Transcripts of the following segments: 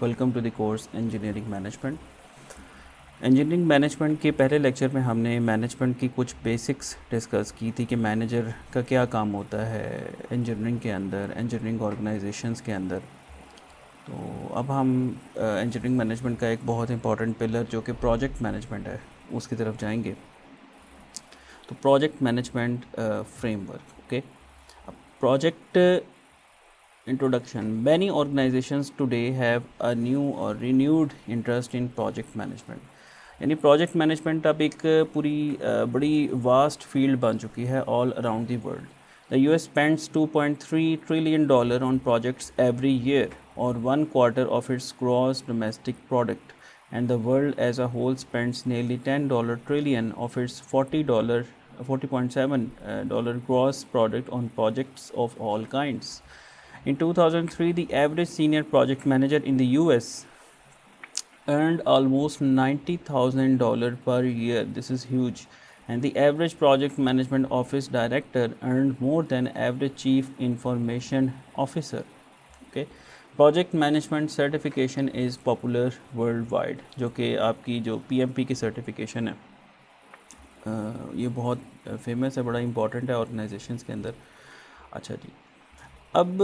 Welcome to the course engineering management. Engineering management के पहले lecture में हमने मैनेजमेंट की कुछ बेसिक्स डिस्कस की थी कि मैनेजर का क्या काम होता है इंजीनियरिंग के अंदर, इंजीनियरिंग ऑर्गेनाइजेशंस के अंदर। तो अब हम इंजीनियरिंग मैनेजमेंट का एक बहुत इंपॉर्टेंट पिलर जो कि प्रोजेक्ट मैनेजमेंट है उसकी तरफ जाएंगे। तो प्रोजेक्ट मैनेजमेंट फ्रेमवर्क, ओके। अब project introduction. Many organizations today have a new or renewed interest in project management. यानी प्रोजेक्ट मैनेजमेंट अब एक पूरी बड़ी वास्ट फील्ड बन चुकी है all around the world. The US spends $2.3 trillion on projects every year, or 1/4 of its gross domestic product, and the world as a whole spends nearly $10 trillion of its $40.7 gross product on projects of all kinds. In 2003, the average senior project manager in the US earned almost $90,000 per year. This is huge. And the average project management office director earned more than average chief information officer. Okay. Project management certification is popular world wide, जो कि आपकी जो PMP की certification है, ये बहुत famous है, बड़ा इंपॉर्टेंट है ऑर्गेनाइजेशंस के अंदर. अच्छा जी, अब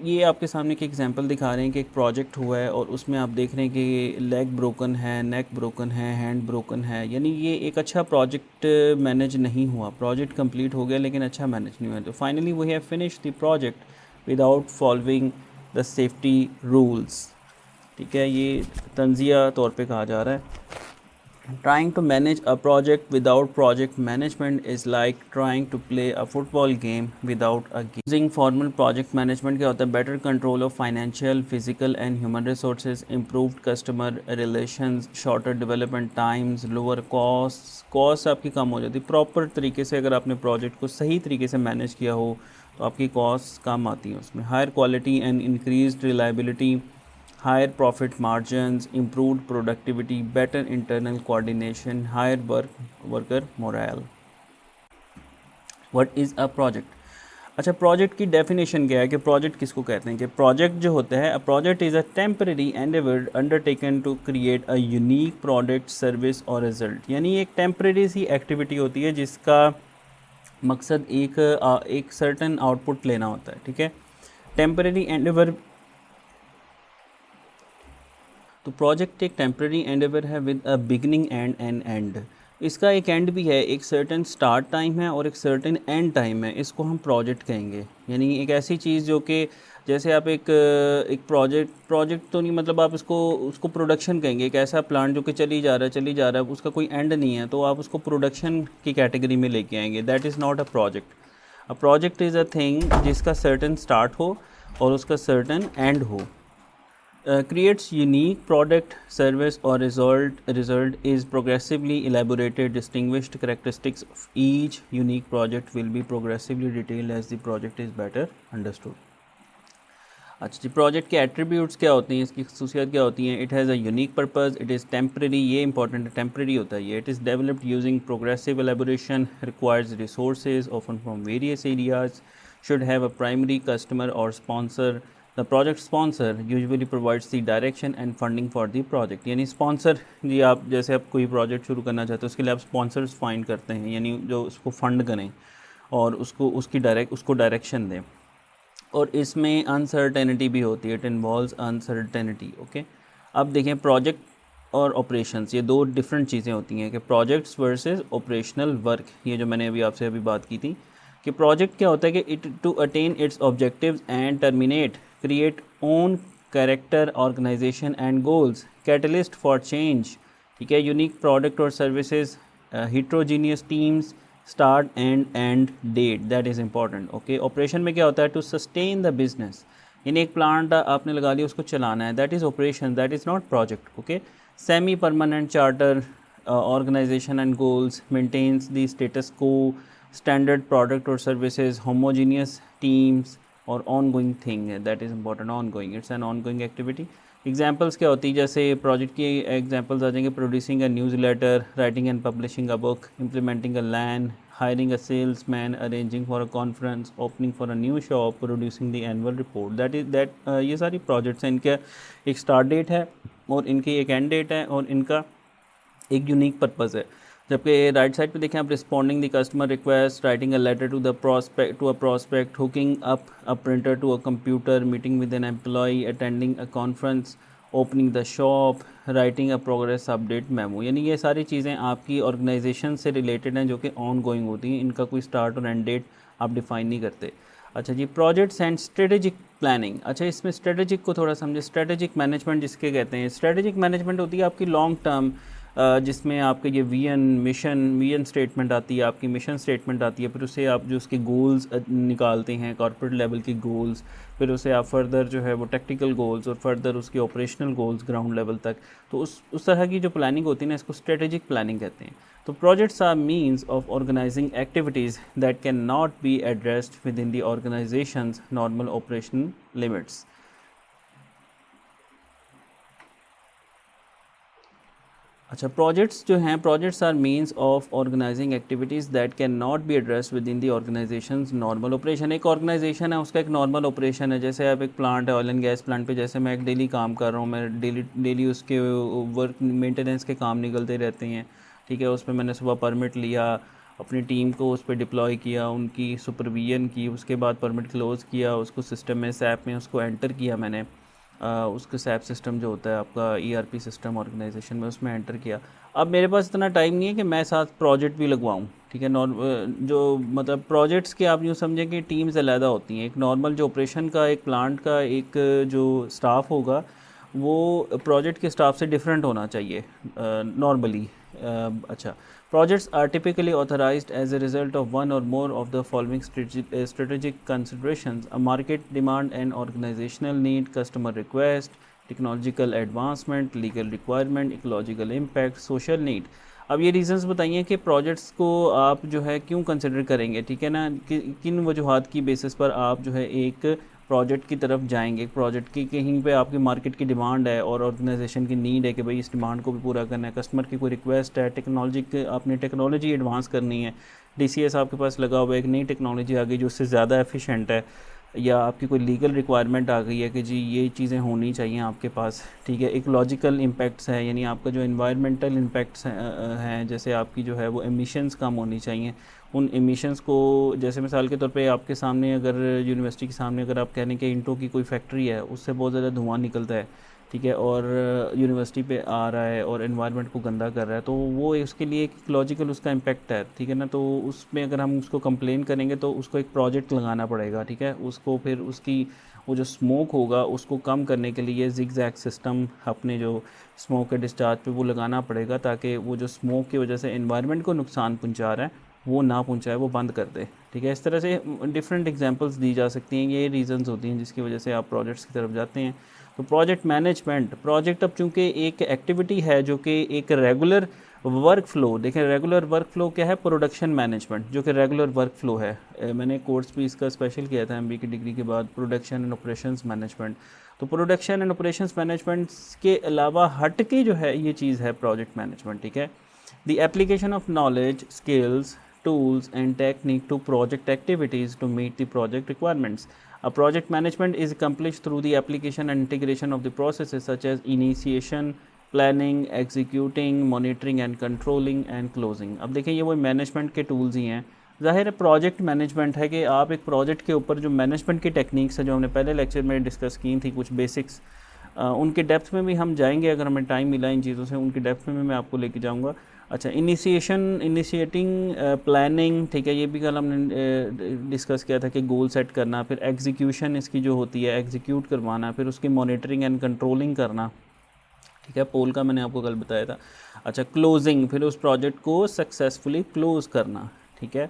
ये आपके सामने एक एग्जांपल दिखा रहे हैं कि एक प्रोजेक्ट हुआ है और उसमें आप देख रहे हैं कि लेग ब्रोकन है, नेक ब्रोकन है, हैंड ब्रोकन है. यानी ये एक अच्छा प्रोजेक्ट मैनेज नहीं हुआ. प्रोजेक्ट कंप्लीट हो गया लेकिन अच्छा मैनेज नहीं हुआ. तो finally we have finish the project without following the safety rules. ठीक है, ये तंजिया तौर पे कहा जा रहा है. Trying to manage a project without project management is like trying to play a football game without a game. Using formal project management क्या होता है? Better control of financial, physical and human resources, improved customer relations, shorter development times, lower costs. Costs आपकी कम हो जाती है. Proper तरीके से अगर आपने प्रोजेक्ट को सही तरीके से मैनेज किया हो तो आपकी कॉस्ट कम आती हैं उसमें. Higher quality and increased reliability, higher profit margins, improved productivity, better internal coordination, higher worker morale. What is a project? अच्छा, प्रोजेक्ट की डेफिनेशन क्या है कि प्रोजेक्ट किसको कहते हैं? कि प्रोजेक्ट जो होता है, a project is a temporary endeavour undertaken to create a unique product, service और रिजल्ट. यानी एक टेम्पररी सी एक्टिविटी होती है जिसका मकसद एक सर्टन आउटपुट लेना होता है. ठीक है, टेम्पररी एंडेवर. तो प्रोजेक्ट एक टेम्प्रेरी एंडेवर है with a beginning and an end. इसका एक एंड भी है, एक सर्टेन स्टार्ट टाइम है और एक सर्टेन एंड टाइम है. इसको हम प्रोजेक्ट कहेंगे. यानी एक ऐसी चीज़ जो कि जैसे आप एक प्रोजेक्ट तो नहीं, मतलब आप उसको प्रोडक्शन कहेंगे. एक ऐसा प्लांट जो कि चली जा रहा है, उसका कोई एंड नहीं है, तो आप उसको प्रोडक्शन की कैटेगरी में लेके आएंगे. That is not a project. A project is a thing जिसका सर्टेन स्टार्ट हो और उसका सर्टेन एंड हो. Creates unique product, service or result is progressively elaborated. Distinguished characteristics of each unique project will be progressively detailed as the project is better understood. अच्छा जी, project के attributes क्या होती हैं, इसकी खसूसियात क्या होती हैं? It has a unique purpose, it is temporary. ये इंपॉर्टेंट है, टेम्प्रेरी होता है ये. It is developed using progressive elaboration, requires resources often from various areas, should have a primary customer और sponsor. The project sponsor usually provides the direction and funding for the project. यानी sponsor जी, आप जैसे आप कोई project शुरू करना चाहते हो उसके लिए आप स्पॉन्सर्स फाइंड करते हैं, यानी जो उसको फंड करें और उसको डायरेक्शन दें. और इसमें अनसर्टेनिटी भी होती है. It involves uncertainty. ओके, अब देखें प्रोजेक्ट और ऑपरेशंस, ये दो डिफरेंट चीज़ें होती हैं कि प्रोजेक्ट्स वर्सेस ऑपरेशनल वर्क. ये जो मैंने आपसे अभी बात की थी कि प्रोजेक्ट क्या होता है कि it to attain its objectives and terminate, create own character, organisation and goals, catalyst for change. ठीक है, यूनिक प्रोडक्ट और services, heterogeneous teams, start and date. That is important. Okay, operation में क्या होता है? To sustain the business. यानी एक plant आपने लगा लिया, उसको चलाना है. That is operation, that is not project. Okay, semi permanent charter, organisation and goals, maintains the status को, स्टैंडर्ड प्रोडक्ट और सर्विसेज, होमोजीनियस टीम्स और ऑन गोइंग थिंग है. That is important. Ongoing, it's an ongoing activity. Examples क्या होती है? जैसे project की examples आ जाएंगे: producing a newsletter, writing and publishing a book, implementing a LAN, hiring a salesman, arranging for a conference, opening for a new shop, producing the annual report. ये सारी projects हैं, इनका एक start date है और इनकी एक end date है और इनका एक यूनिक पर्पज़ है। जबकि राइट साइड पे देखें आप, responding the customer request, writing a letter to a prospect, hooking up a printer to a computer, meeting with an employee, attending a conference, opening the shop, writing a progress update memo. यानी ये सारी चीज़ें आपकी organisation से related हैं जो कि on going होती हैं, इनका कोई स्टार्ट और एंड डेट आप डिफाइन नहीं करते। अच्छा जी, प्रोजेक्ट्स एंड स्ट्रेटेजिक प्लानिंग। अच्छा, इसमें स्ट्रेटेजिक को थोड़ा समझे। स्ट्रेटेजिक मैनेजमेंट जिसके कहते हैं, स्ट्रेटेजिक मैनेजमेंट होती है आपकी लॉन्ग टर्म, जिसमें आपके ये विजन स्टेटमेंट आती है, आपकी मिशन स्टेटमेंट आती है, फिर उसे आप जो उसके गोल्स निकालते हैं, कॉर्पोरेट लेवल के गोल्स, फिर उसे आप फर्दर जो है वो टेक्निकल गोल्स और फर्दर उसके ऑपरेशनल गोल्स ग्राउंड लेवल तक। तो उस तरह की जो प्लानिंग होती है ना, इसको स्ट्रेटेजिक प्लानिंग कहते हैं। तो projects are means of organising activities that cannot be addressed within the organisation's normal operation limits. अच्छा, प्रोजेक्ट्स जो हैं, projects are means of organising activities that cannot be address within the organisation's normal operation. एक organisation है, उसका एक normal operation है। जैसे आप एक प्लांट है, ऑयल एंड गैस प्लांट पे, जैसे मैं एक डेली काम कर रहा हूँ, मैं डेली उसके वर्क मेंटेनेंस के काम निकलते रहते हैं, ठीक है। उस पर मैंने सुबह परमिट लिया, अपनी टीम को उस पर डिप्लॉय किया, उनकी सुपरविजन की, उसके बाद परमिट क्लोज़ किया, उसको सिस्टम में सैप में उसको एंटर किया मैंने, उसके सैप सिस्टम जो होता है आपका ईआरपी सिस्टम ऑर्गेनाइजेशन में, उसमें एंटर किया। अब मेरे पास इतना टाइम नहीं है कि मैं साथ प्रोजेक्ट भी लगवाऊं, ठीक है। जो मतलब प्रोजेक्ट्स के आप यूँ समझें कि टीम्स अलहदा होती हैं। एक नॉर्मल जो ऑपरेशन का, एक प्लांट का एक जो स्टाफ होगा, वो प्रोजेक्ट के स्टाफ से डिफरेंट होना चाहिए नॉर्मली। अच्छा, projects are typically authorized as a result of one or more of the following strategic considerations: a market demand and organizational need, customer request, technological advancement, legal requirement, ecological impact, social need। अब ये reasons बताइए कि projects को आप जो है क्यों consider करेंगे, ठीक है ना, किन वजूहात की बेसिस पर आप जो है एक प्रोजेक्ट की तरफ जाएंगे। प्रोजेक्ट की कहीं पे आपकी मार्केट की डिमांड है और ऑर्गेनाइजेशन की नीड है कि भाई इस डिमांड को भी पूरा करना है, कस्टमर की कोई रिक्वेस्ट है, आपने टेक्नोलॉजी एडवांस करनी है, डीसीएस आपके पास लगा हुआ है, एक नई टेक्नोलॉजी आ गई जो उससे ज़्यादा एफिशिएंट है, या आपकी कोई लीगल रिक्वायरमेंट आ गई है कि जी ये चीज़ें होनी चाहिए आपके पास, ठीक है। इकोलॉजिकल इम्पैक्ट्स है, यानी आपका जो इन्वायरमेंटल इम्पैक्ट्स हैं, जैसे आपकी जो है वो एमिशंस कम होनी चाहिए। उन एमिशंस को, जैसे मिसाल के तौर पे आपके सामने अगर यूनिवर्सिटी के सामने अगर आप कह रहे हैं कि इंटो की कोई फैक्ट्री है, उससे बहुत ज़्यादा धुआं निकलता है, ठीक है, और यूनिवर्सिटी पे आ रहा है और एनवायरनमेंट को गंदा कर रहा है, तो वो उसके लिए एक इकोलॉजिकल उसका इम्पैक्ट है, ठीक है ना। तो उसमें अगर हम उसको कंप्लेन करेंगे तो उसको एक प्रोजेक्ट लगाना पड़ेगा, ठीक है। उसको फिर उसकी वो जो स्मोक होगा उसको कम करने के लिए जिगजैग सिस्टम अपने जो स्मोक के डिस्चार्ज पे वो लगाना पड़ेगा, ताकि वो जो स्मोक की वजह से एनवायरनमेंट को नुकसान पहुंचा रहा है वो ना पहुंचाए, वो बंद कर दे, ठीक है। इस तरह से डिफरेंट एग्जांपल्स दी जा सकती हैं। ये रीजंस होती हैं जिसकी वजह से आप प्रोजेक्ट्स की तरफ जाते हैं। तो प्रोजेक्ट मैनेजमेंट, प्रोजेक्ट अब चूँकि एक एक्टिविटी है जो कि एक रेगुलर वर्क फ्लो, देखें रेगुलर वर्क फ्लो क्या है, प्रोडक्शन मैनेजमेंट जो कि रेगुलर वर्क फ्लो है। मैंने कोर्स भी इसका स्पेशल किया था एमबी की डिग्री के बाद, प्रोडक्शन एंड ऑपरेशंस मैनेजमेंट। तो प्रोडक्शन एंड ऑपरेशंस मैनेजमेंट के अलावा हट के जो है ये चीज़ है प्रोजेक्ट मैनेजमेंट, ठीक है। The application of knowledge, skills, tools and technique to project activities to meet the project requirements. A project management is accomplished through the application and integration of the processes such as initiation, planning, executing, monitoring and controlling and closing. अब देखें ये वो management के tools ही हैं। ज़ाहिर है project management है कि आप एक प्रोजेक्ट के ऊपर जो मैनेजमेंट की टेक्निक्स है जो हमने पहले लेक्चर में डिस्कस की थी, कुछ बेसिक्स, उनके डेप्थ में भी हम जाएंगे अगर हमें टाइम मिला इन चीज़ों से, उनके डेप्थ में भी मैं आपको लेके जाऊंगा। अच्छा, इनिशिएटिंग, प्लानिंग, ठीक है, ये भी कल हमने डिस्कस किया था कि गोल सेट करना, फिर एग्जीक्यूशन इसकी जो होती है एग्जीक्यूट करवाना, फिर उसकी मॉनिटरिंग एंड कंट्रोलिंग करना, ठीक है। पोल का मैंने आपको कल बताया था। अच्छा, क्लोजिंग, फिर उस प्रोजेक्ट को सक्सेसफुली क्लोज़ करना, ठीक है।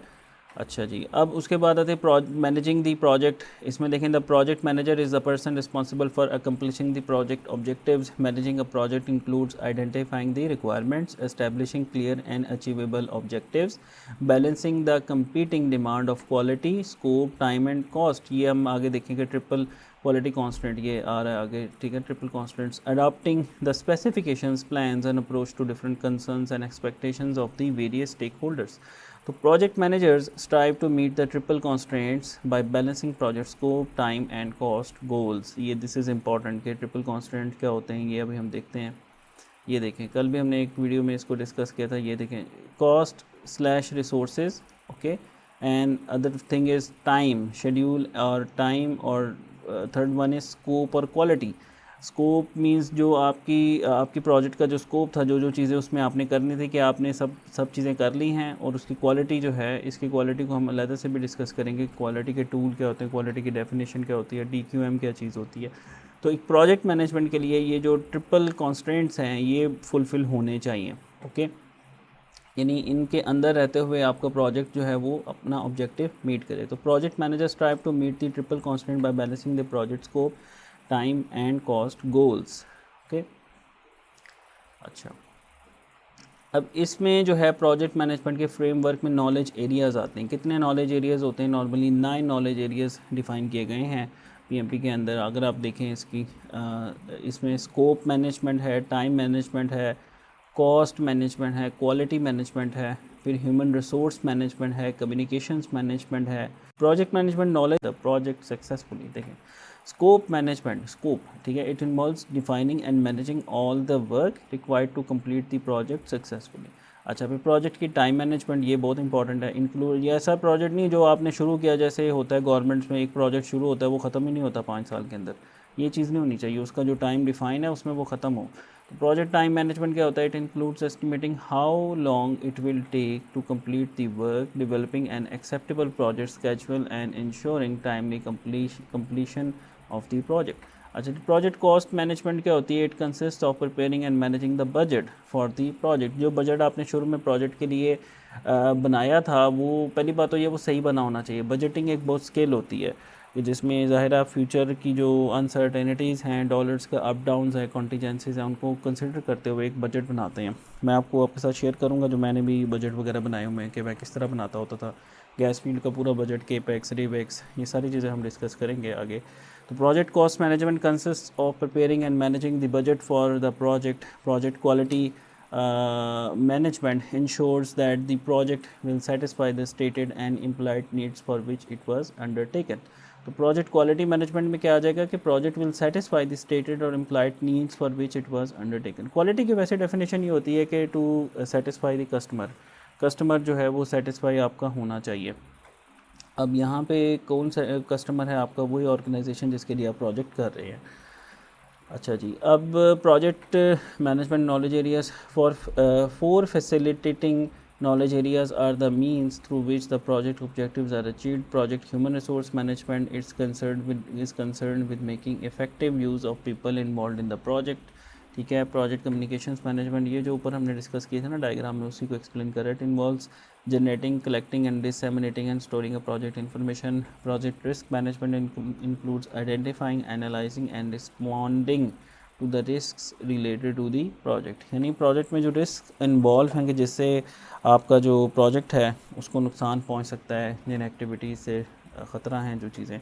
अच्छा जी, अब उसके बाद आते हैं मैनेजिंग दी प्रोजेक्ट। इसमें देखें the project manager is the person responsible for accomplishing the project objectives. Managing a project includes identifying the requirements, establishing clear and achievable objectives, balancing the competing demand of quality, scope, time and cost. ये हम आगे देखेंगे, triple quality constant ये आ रहा है आगे, ठीक है, triple constants. Adopting the specifications, plans and approach to different concerns and expectations of the various stakeholders. तो project managers strive to meet the triple constraints by balancing project scope, time and cost, goals. ये this is important कि triple constraint क्या होते हैं, ये अभी हम देखते हैं। ये देखें, कल भी हमने एक वीडियो में इसको डिस्कस किया था। ये देखें, cost slash resources, okay, and other thing is time schedule और टाइम, और थर्ड वन इज़ स्कोप और क्वालिटी। स्कोप मींस जो आपकी प्रोजेक्ट का जो स्कोप था, जो जो चीज़ें उसमें आपने करनी थी कि आपने सब चीज़ें कर ली हैं। और उसकी क्वालिटी जो है, इसकी क्वालिटी को हम अलग से भी डिस्कस करेंगे। क्वालिटी के टूल क्या होते हैं, क्वालिटी की डेफिनेशन क्या होती है, DQM क्या चीज़ होती है। तो एक प्रोजेक्ट मैनेजमेंट के लिए ये जो ट्रिपल कॉन्स्ट्रेंट्स हैं ये फुलफ़िल होने चाहिए, ओके। यानी इनके अंदर रहते हुए आपका प्रोजेक्ट जो है वो अपना ऑब्जेक्टिव मीट करे। तो project manager strive to meet the triple constant by balancing the project scope, time and cost, goals, okay. अच्छा, अब इसमें जो है प्रोजेक्ट मैनेजमेंट के फ्रेमवर्क में नॉलेज एरियाज़ आते हैं। कितने नॉलेज एरियाज़ होते हैं? नॉर्मली 9 नॉलेज एरियाज़ डिफ़ाइन किए गए हैं PMP के अंदर। अगर आप देखें इसमें स्कोप मैनेजमेंट है, टाइम मैनेजमेंट है, कॉस्ट मैनेजमेंट है, क्वालिटी मैनेजमेंट है, फिर ह्यूमन रिसोर्स मैनेजमेंट है, कम्युनिकेशंस मैनेजमेंट है, project management knowledge the project successfully. देखें, स्कोप मैनेजमेंट, स्कोप, ठीक है, it involves defining and managing all the work required to complete the project successfully. अच्छा, फिर प्रोजेक्ट की टाइम मैनेजमेंट, ये बहुत इंपॉर्टेंट है। इंक्लूड, ये ऐसा प्रोजेक्ट नहीं जो आपने शुरू किया, जैसे होता है गवर्नमेंट्स में एक प्रोजेक्ट शुरू होता है वो ख़त्म ही नहीं होता 5 साल के अंदर। ये चीज़ नहीं होनी चाहिए, उसका जो टाइम डिफाइन है उसमें वो ख़त्म हो। तो प्रोजेक्ट टाइम मैनेजमेंट क्या होता है? It includes estimating how long it will take to complete the work, developing an acceptable project schedule and ensuring timely completion of the project. अच्छा, प्रोजेक्ट कॉस्ट मैनेजमेंट क्या होती है? It consist of preparing and managing the budget for the project. जो budget आपने शुरू में project के लिए बनाया था, वो पहली बात तो ये वो सही बना होना चाहिए। बजटिंग एक बहुत स्केल होती है कि जिसमें ज़ाहिर फ्यूचर की जो अनसर्टेनिटीज़ हैं, डॉलर्स का अप डाउन्स है, कॉन्टीजेंसीज हैं, उनको कंसिडर करते हुए एक बजट बनाते हैं। मैं आपको आपके साथ शेयर करूंगा जो मैंने भी बजट वगैरह बनाए हुए हैं कि मैं किस तरह बनाता होता था। गैस फील्ड का पूरा बजट, केपेक्स, रिवेक्स, ये सारी चीज़ें हम डिस्कस करेंगे आगे। तो project cost management consist of preparing and managing the budget for the project quality management ensures that the project will satisfy the stated and implied needs for which it was undertaken. तो project quality management में क्या आ जाएगा कि project will satisfy the stated और implied needs for which it was undertaken. Quality की वैसे definition ये होती है कि टू सेटिस्फाई द कस्टमर जो है वो सेटिस्फाई आपका होना चाहिए। अब यहाँ पे कौन सा कस्टमर है आपका? वही ऑर्गेनाइजेशन जिसके लिए आप प्रोजेक्ट कर रहे हैं। अच्छा जी, अब project management knowledge areas for facilitating knowledge areas are the means through which the project objectives are achieved. Project human resource management is concerned with making effective use of people involved in the project, ठीक है। Project communications management, ये जो ऊपर हमने discuss किए थे ना diagram में, उसी को एक्सप्लेन कर रहा है। It involves generating, collecting and disseminating and storing a project information. Project risk management includes identifying, analysing and responding to the risk related to the project. यानी प्रोजेक्ट में जो रिस्क इन्वॉल्व हैं कि जिससे आपका जो प्रोजेक्ट है उसको नुकसान पहुंच सकता है, जिन एक्टिविटीज़ से ख़तरा हैं, जो चीज़ें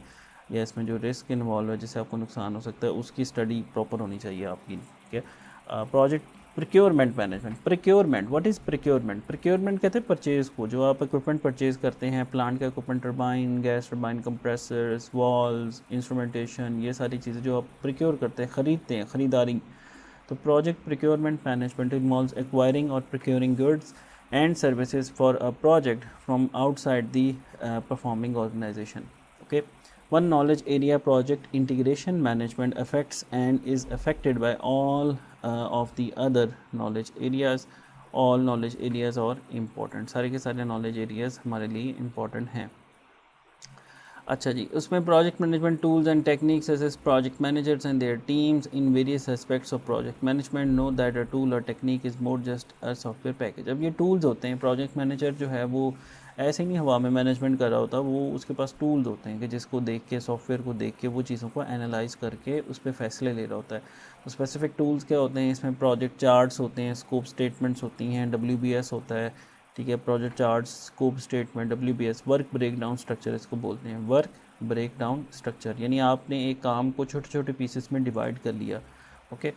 या इसमें जो रिस्क इन्वॉल्व है जिससे आपको नुकसान हो सकता है, उसकी स्टडी प्रॉपर होनी चाहिए आपकी, ठीक है। Project procurement management, procurement, what is procurement? Procurement कहते हैं परचेज़ को, जो आप इक्विपमेंट परचेज़ करते हैं, प्लांट का equipment, turbine, gas turbine, compressors, valves, instrumentation, ये सारी चीज़ें जो आप प्रिक्योर करते हैं, ख़रीदते हैं, ख़रीदारी। तो project procurement management involves acquiring और procuring goods and services for a project from outside the performing organization, okay। One knowledge area, project integration management, affects and is affected by all of the other knowledge areas. All knowledge areas are important, सारे के सारे knowledge areas हमारे लिए important हैं। अच्छा जी, उसमें project management tools and techniques assist project managers and their teams in various aspects of project management. Know that a tool और technique is more just a software package. अब ये tools होते हैं, प्रोजेक्ट मैनेजर जो है वो ऐसे ही नहीं हवा में मैनेजमेंट कर रहा होता, वो उसके पास टूल्स होते हैं कि जिसको देख के, सॉफ्टवेयर को देख के वो चीज़ों को एनालाइज करके उस पर फैसले ले रहा होता है। तो स्पेसिफिक टूल्स क्या होते हैं? इसमें प्रोजेक्ट चार्ट्स होते हैं, स्कोप स्टेटमेंट्स होती हैं, WBS होता है, ठीक है। Project charts, scope statement, WBS, work breakdown structure इसको बोलते हैं, वर्क ब्रेक डाउन स्ट्रक्चर। यानी आपने एक काम को छोटे छोटे पीसेस में डिवाइड कर लिया, ओके।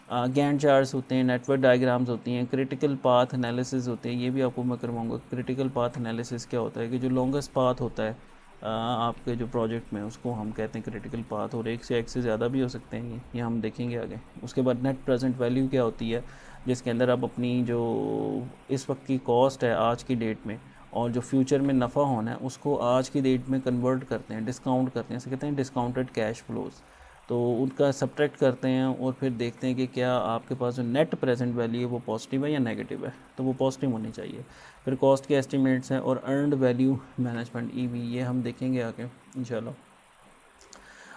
गैंट चार्ट्स होते हैं, नेटवर्क डायग्राम्स होती हैं, क्रिटिकल पाथ एनालिसिस होते हैं, ये भी आपको मैं करवाऊँगा। क्रिटिकल पाथ एनालिसिस क्या होता है कि जो लॉन्गेस्ट पाथ होता है आपके जो प्रोजेक्ट में, उसको हम कहते हैं क्रिटिकल पाथ, और एक से ज़्यादा भी हो सकते हैं, ये हम देखेंगे आगे। उसके बाद नेट प्रेजेंट वैल्यू क्या होती है, जिसके अंदर आप अपनी जो इस वक्त की कॉस्ट है आज की डेट में और जो फ्यूचर में नफ़ा होना है उसको आज की डेट में कन्वर्ट करते हैं, डिस्काउंट करते हैं, इसे कहते हैं डिस्काउंटेड कैश फ्लोज़। तो उनका सब्ट्रैक्ट करते हैं और फिर देखते हैं कि क्या आपके पास जो नेट प्रेजेंट वैल्यू है वो पॉजिटिव है या नेगेटिव है, तो वो पॉजिटिव होनी चाहिए। फिर कॉस्ट के एस्टिमेट्स हैं और अर्नड वैल्यू मैनेजमेंट ईवी, ये हम देखेंगे आगे इंशाल्लाह।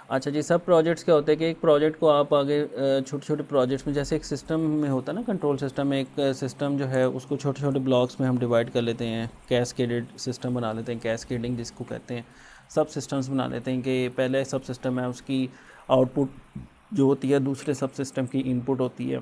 अच्छा जी, सब प्रोजेक्ट्स क्या होते हैं कि एक प्रोजेक्ट को आप आगे छोटे छोटे प्रोजेक्ट्स में, जैसे एक सिस्टम में होता है ना, कंट्रोल सिस्टम में एक सिस्टम जो है उसको छोटे छोटे ब्लॉक्स में हम डिवाइड कर लेते हैं, कैस्केडेड सिस्टम बना लेते हैं, कैस्केडिंग जिसको कहते हैं, सब सिस्टम्स बना लेते हैं कि पहले सब सिस्टम है उसकी आउटपुट जो होती है दूसरे सब सिस्टम की इनपुट होती है,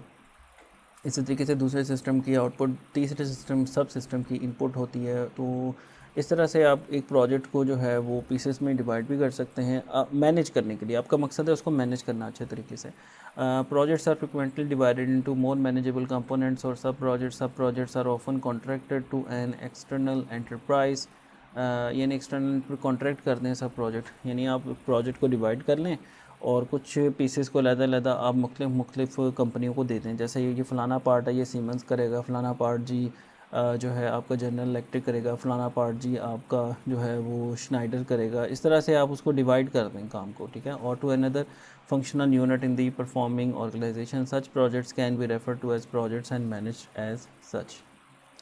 इसी तरीके से दूसरे सिस्टम की आउटपुट तीसरे सिस्टम सब सिस्टम की इनपुट होती है। तो इस तरह से आप एक प्रोजेक्ट को जो है वो पीसेस में डिवाइड भी कर सकते हैं मैनेज करने के लिए। आपका मकसद है उसको मैनेज करना अच्छे तरीके से। Projects are frequently divided into more manageable components और subprojects are often contracted to an external enterprise. यानी एक्सटर्नल कॉन्ट्रैक्ट करते हैं सब प्रोजेक्ट, यानी आप प्रोजेक्ट को डिवाइड कर लें और कुछ पीसेस को लहदा आप मुख्तलिफ कंपनियों को देते हैं। जैसे ये फ़लाना पार्ट है ये सीमेंस करेगा, फ़लाना पार्ट जी जो है आपका जनरल इलेक्ट्रिक करेगा, फ़लाना पार्ट जी आपका जो है वो श्नाइडर करेगा। इस तरह से आप उसको डिवाइड कर दें काम को, ठीक है। और to another functional unit in the performing organization, such projects can be refer to as projects and manage as such.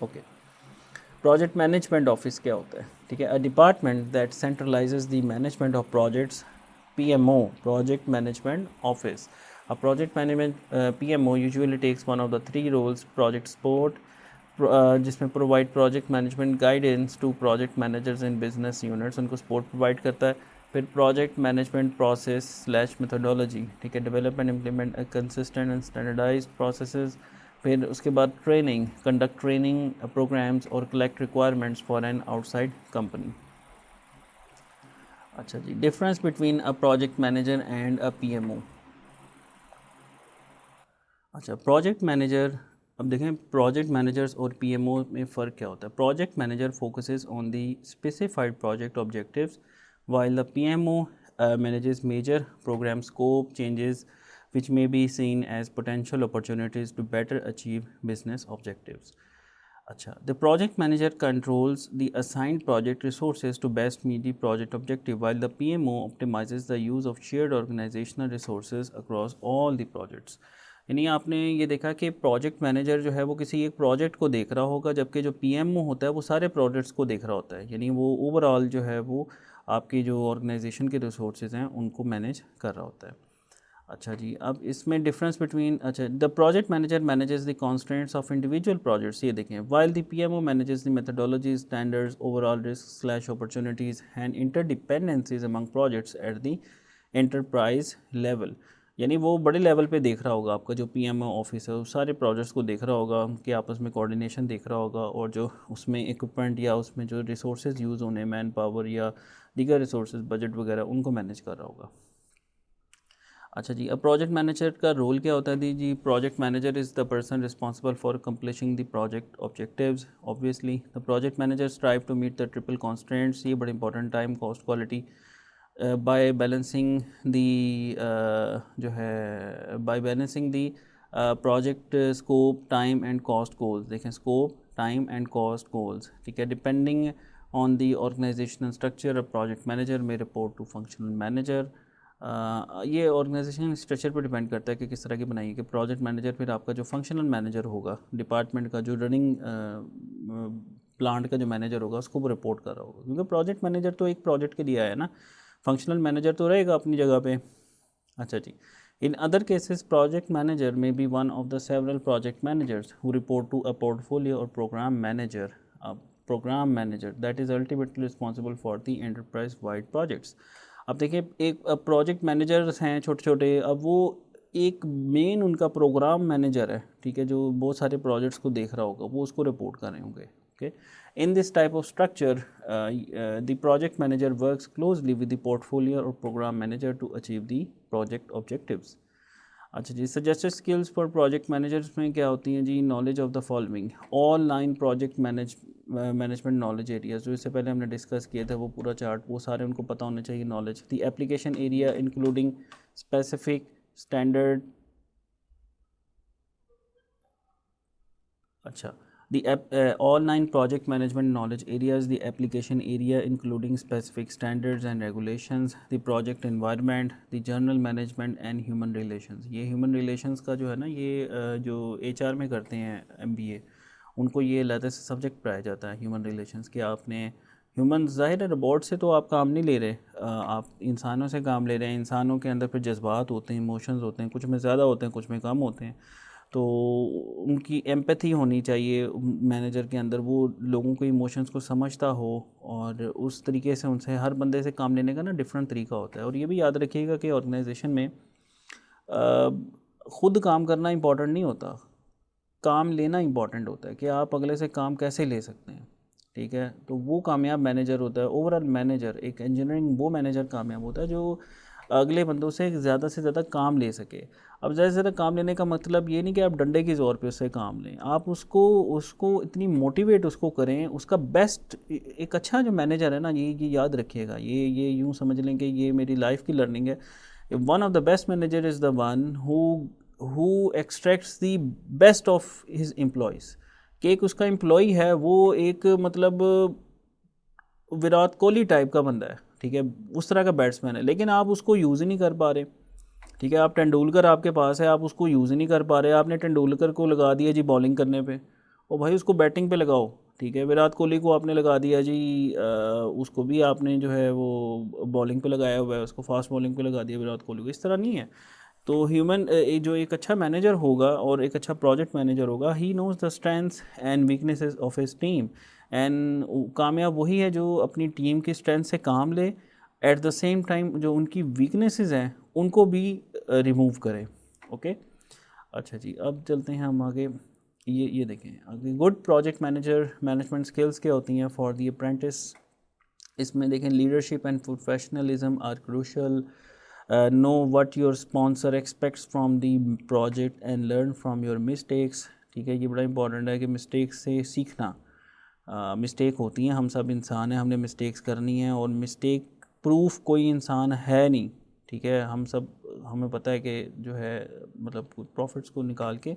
Okay, project management office क्या होता है, ठीक है। A department that centralizes the management of projects, PMO, Project Management Office. A project management PMO usually takes one of the three roles: project support, जिसमें provide project management guidance to project managers in business units, उनको support provide करता है। फिर project management process slash methodology, ठीक है, develop and implement consistent and standardized processes. फिर उसके बाद ट्रेनिंग, कंडक्ट ट्रेनिंग प्रोग्राम्स और collect requirements for an outside company. अच्छा जी, difference between a project manager and a PMO। अच्छा, प्रोजेक्ट मैनेजर, अब देखें प्रोजेक्ट मैनेजर्स और PMO में फ़र्क क्या होता है। Project manager focuses on the specified project objectives, while the PMO manages major program scope changes which may be seen as potential opportunities to better achieve business objectives. अच्छा, the project manager controls the assigned project resources to best meet the project objective, while the PMO optimizes the use of shared organizational resources across all the projects. यानी आपने ये देखा कि project manager जो है वो किसी एक प्रोजेक्ट को देख रहा होगा, जबकि जो PMO होता है वो सारे प्रोजेक्ट्स को देख रहा होता है, यानी वो ओवरऑल जो है वो आपकी जो ऑर्गेनाइजेशन के रिसोर्सेज हैं उनको मैनेज कर रहा होता है। अच्छा जी, अब इसमें डिफरेंस बिटवीन, अच्छा, the project manager manages the constants of individual projects, ये देखें, while the PMO manages the methodology standards overall risk slash opportunities and interdependencies among projects at the enterprise level. यानी वो बड़े लेवल पे देख रहा होगा, आपका जो PMO ऑफिस है वो सारे प्रोजेक्ट्स को देख रहा होगा कि आपस में कोऑर्डिनेशन देख रहा होगा, और जो उसमें इक्विपमेंट या उसमें जो रिसोर्सेज यूज़ होने, मैन पावर या दीगर रिसोर्सेज बजट वगैरह, उनको मैनेज कर रहा होगा। अच्छा जी, अब प्रोजेक्ट मैनेजर का रोल क्या होता है जी। Project manager is the person responsible for completing the project objectives. Obviously the project manager strive to meet the triple constants, ये बड़े important, time cost quality, by balancing the जो है by balancing the project scope time and cost goals. देखें, scope time and cost goals, ठीक है। Depending on the organizational structure, a project manager may report to functional manager. ये organization structure पर depend करता है कि किस तरह की बनाई है, कि प्रोजेक्ट मैनेजर फिर आपका जो फंक्शनल मैनेजर होगा, डिपार्टमेंट का जो रनिंग प्लांट का जो मैनेजर होगा उसको वो रिपोर्ट कर रहा होगा, क्योंकि प्रोजेक्ट मैनेजर तो एक प्रोजेक्ट के लिए आया है ना, फंक्शनल मैनेजर तो रहेगा अपनी जगह पे। अच्छा जी, in other cases project manager may be one of the several project managers who report to a portfolio और program manager, program manager that is ultimately responsible for the enterprise wide projects. अब देखिए, एक project managers हैं छोटे छोटे, अब वो एक मेन उनका प्रोग्राम मैनेजर है, ठीक है, जो बहुत सारे प्रोजेक्ट्स को देख रहा होगा, वो उसको रिपोर्ट कर रहे होंगे। Okay, in this type of structure the project manager works closely with the portfolio or program manager to achieve the project objectives. अच्छा जी, suggested skills for project managers में क्या होती हैं जी? Knowledge of the following all 9 project management knowledge areas, जो इससे पहले हमने डिस्कस किए थे वो पूरा चार्ट, वो सारे उनको पता होने चाहिए knowledge. The application area including specific standard, अच्छा, the all 9 project management knowledge areas, the application area including specific standards and regulations, the project environment, the general management and human relations। ये human relations का जो है ना, ये जो HR में करते हैं MBA, उनको ये अलग से सब्जेक्ट पढ़ाया जाता है ह्यूमन रिलेशंस। कि आपने ह्यूमन, ज़ाहिर है रोबोट से तो आप काम नहीं ले रहे, आप इंसानों से काम ले रहे हैं। इंसानों के अंदर फिर जज्बात होते हैं, इमोशंस होते हैं, कुछ में ज़्यादा होते हैं, कुछ में कम होते हैं। तो उनकी एम्पैथी होनी चाहिए मैनेजर के अंदर, वो लोगों के इमोशंस को समझता हो, और उस तरीके से उनसे, हर बंदे से काम लेने का ना डिफरेंट तरीका होता है। और ये भी याद रखिएगा कि ऑर्गेनाइजेशन में ख़ुद काम करना इंपॉर्टेंट नहीं होता, काम लेना इंपॉर्टेंट होता है कि आप अगले से काम कैसे ले सकते हैं। ठीक है, तो वो कामयाब मैनेजर होता है। ओवरऑल मैनेजर, एक इंजीनियरिंग वो मैनेजर कामयाब होता है जो अगले बंदों से ज़्यादा काम ले सके। अब ज़्यादा से ज़्यादा काम लेने का मतलब ये नहीं कि आप डंडे की ज़ोर पे उससे काम लें, आप उसको उसको इतनी मोटिवेट उसको करें, उसका बेस्ट। एक अच्छा जो मैनेजर है ना, ये याद रखिएगा, ये यूँ समझ लें कि ये मेरी लाइफ की लर्निंग है। One of the best manager is the one who extracts the best of his employees. कि एक उसका एम्प्लॉय है वो एक मतलब विराट कोहली टाइप का बंदा है, ठीक है, उस तरह का बैट्समैन है, लेकिन आप उसको यूज़ ही नहीं कर पा रहे। ठीक है, आप तेंदुलकर आपके पास है, आप उसको यूज़ ही नहीं कर पा रहे। आपने तेंदुलकर को लगा दिया जी बॉलिंग करने पे, और भाई उसको बैटिंग पे लगाओ। ठीक है, विराट कोहली को आपने लगा दिया जी, उसको भी आपने जो है वो बॉलिंग पे लगाया हुआ है, उसको फास्ट बॉलिंग पे लगा दिया विराट कोहली को। इस तरह नहीं है। तो जो एक अच्छा मैनेजर होगा और एक अच्छा प्रोजेक्ट मैनेजर होगा, he knows the strengths and weaknesses of his team. And कामयाब वही है जो अपनी टीम की स्ट्रेंथ से काम ले, एट द सेम टाइम जो उनकी वीकनेसेस हैं उनको भी रिमूव करें। ओके, अच्छा जी, अब चलते हैं हम आगे। ये देखें आगे, good project manager management skills क्या होती हैं फॉर द अप्रेंटिस। इसमें देखें, leadership and professionalism are crucial. Know what your sponsor expects from the project and learn from your mistakes. ठीक है, ये बड़ा इंपॉर्टेंट है कि मिस्टेक्स से सीखना। मिस्टेक होती हैं, हम सब इंसान हैं, हमने मिस्टेक्स करनी है, और मिस्टेक प्रूफ कोई इंसान है नहीं। ठीक है, हमें पता है कि जो है मतलब प्रॉफिट्स को निकाल के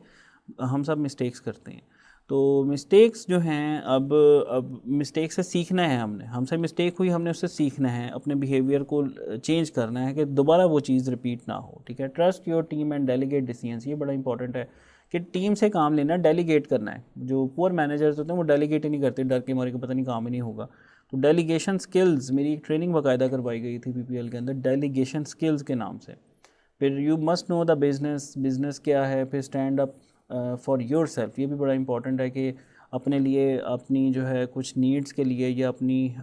हम सब मिस्टेक्स करते हैं। तो मिस्टेक्स जो हैं, अब मिस्टेक से सीखना है, हमसे मिस्टेक हुई, हमने उससे सीखना है, अपने बिहेवियर को चेंज करना है कि दोबारा वो चीज़ रिपीट ना हो। ठीक है, trust your team and delegate decisions, ये बड़ा इंपॉर्टेंट है कि टीम से काम लेना, डेलीगेट करना है। जो पुअर मैनेजर्स होते हैं वो डेलीगेट ही नहीं करते, डर के मारे को पता नहीं काम ही नहीं होगा। तो डेलीगेशन स्किल्स, मेरी एक ट्रेनिंग बाकायदा करवाई गई थी PPL के अंदर, डेलीगेशन स्किल्स के नाम से। फिर you must know the business क्या है, फिर stand up for your self, ये भी बड़ा इंपॉर्टेंट है कि अपने लिए, अपनी जो है कुछ नीड्स के लिए, या अपनी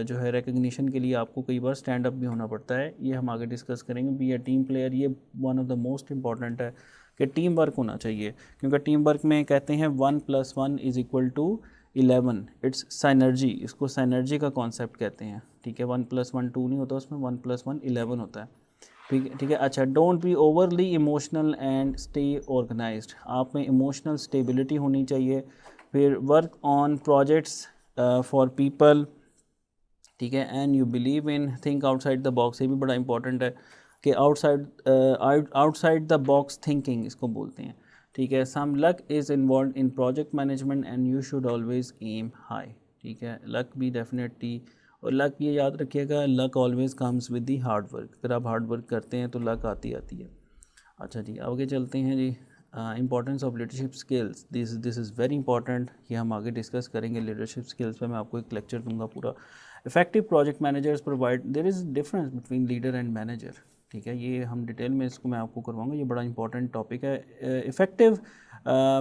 जो है रिकग्निशन के लिए आपको कई बार स्टैंड अप भी होना पड़ता है। ये हम आगे डिस्कस करेंगे। बी ए टीम प्लेयर, ये one of the most important है कि टीम वर्क होना चाहिए, क्योंकि टीम वर्क में कहते हैं 1+1=11। इट्स साइनर्जी, इसको साइनर्जी का कॉन्सेप्ट कहते हैं। ठीक है, 1+1 2 नहीं होता, उसमें 1+1 11 होता है। ठीक है, अच्छा, don't be overly emotional and stay organised, आप में इमोशनल स्टेबिलिटी होनी चाहिए। फिर work on projects for people. ठीक है, and you believe in think outside the box, ये भी बड़ा इंपॉर्टेंट है कि आउटसाइड द बॉक्स थिंकिंग इसको बोलते हैं। ठीक है, some luck is involve in project management and you should always aim high. ठीक है, लक भी डेफिनेटली, और लक ये याद रखिएगा, luck always comes with the hard work. अगर आप हार्ड वर्क करते हैं तो लक आती है। अच्छा जी, आगे चलते हैं जी। Importance of leadership skills, this is very important, ये हम आगे डिस्कस करेंगे। लीडरशिप स्किल्स पे मैं आपको एक लेक्चर दूंगा पूरा। Effective project managers provide, there is difference between leader and manager. ठीक है, ये हम डिटेल में इसको मैं आपको करवाऊंगा, ये बड़ा इंपॉर्टेंट टॉपिक है। Effective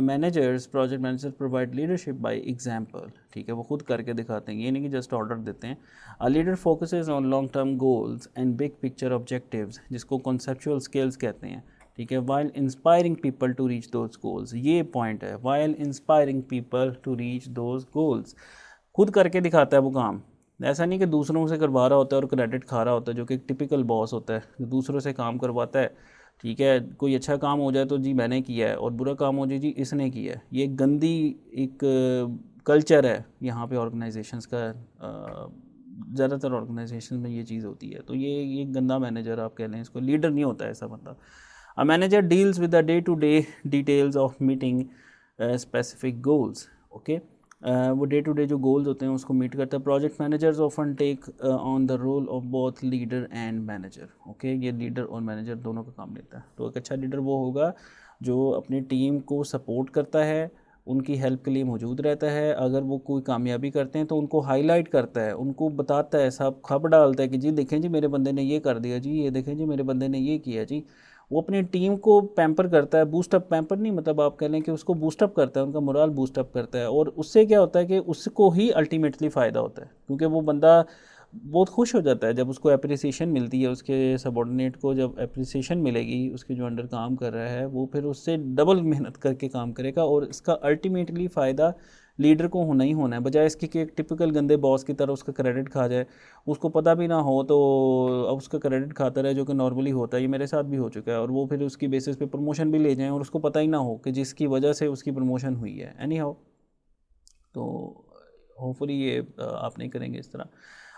managers, project managers provide leadership by example. ठीक है, वो खुद करके दिखाते हैं, ये नहीं कि जस्ट ऑर्डर देते हैं। A leader focuses on long term goals and big picture objectives, जिसको कॉन्सेप्चुअल स्किल्स कहते हैं। ठीक है, while inspiring people to reach those goals, ये पॉइंट है, while inspiring people to reach those goals. खुद करके दिखाता है वो काम, ऐसा नहीं कि दूसरों से करवा रहा होता है और क्रेडिट खा रहा होता है, जो कि एक टिपिकल बॉस होता है जो दूसरों से काम करवाता है। ठीक है, कोई अच्छा काम हो जाए तो जी मैंने किया है, और बुरा काम हो जाए जी इसने किया है। ये एक गंदी एक कल्चर है यहाँ पे ऑर्गेनाइजेशंस का। ज़्यादातर ऑर्गेनाइजेशन में ये चीज़ होती है। तो ये गंदा मैनेजर आप कह लें इसको, लीडर नहीं होता है ऐसा बंदा। A manager deals with the day to day details of meeting specific goals. Okay, वो डे टू डे जो गोल्स होते हैं उसको मीट करता है। Project managers often take on the role of both leader and manager. Okay, ये leader और manager दोनों का काम लेता है। तो एक अच्छा लीडर वो होगा जो अपनी टीम को सपोर्ट करता है, उनकी हेल्प के लिए मौजूद रहता है। अगर वो कोई कामयाबी करते हैं तो उनको हाईलाइट करता है, उनको बताता है, सब खबर डालता है कि जी देखें जी मेरे बंदे ने ये कर दिया जी, ये देखें जी मेरे बंदे ने ये किया जी। वो अपनी टीम को पैम्पर करता है, बूस्टअप, पैम्पर नहीं मतलब आप कह लें कि उसको बूस्टअप करता है, उनका मोराल बूस्टअप करता है। और उससे क्या होता है कि उसको ही अल्टीमेटली फ़ायदा होता है, क्योंकि वो बंदा बहुत खुश हो जाता है जब उसको अप्रिसिएशन मिलती है। उसके सबॉर्डिनेट को जब अप्रिसिएशन मिलेगी, उसके जो अंडर काम कर रहा है वो फिर उससे डबल मेहनत करके काम करेगा, और इसका अल्टीमेटली फ़ायदा लीडर को होना ही होना है। बजाय इसके कि एक टिपिकल गंदे बॉस की तरह उसका क्रेडिट खा जाए, उसको पता भी ना हो तो अब उसका क्रेडिट खाता रहे, जो कि नॉर्मली होता है। ये मेरे साथ भी हो चुका है। और वो फिर उसकी बेसिस पे प्रमोशन भी ले जाएं और उसको पता ही ना हो कि जिसकी वजह से उसकी प्रमोशन हुई है। एनी हाउ, तो होपफुली ये आप नहीं करेंगे इस तरह।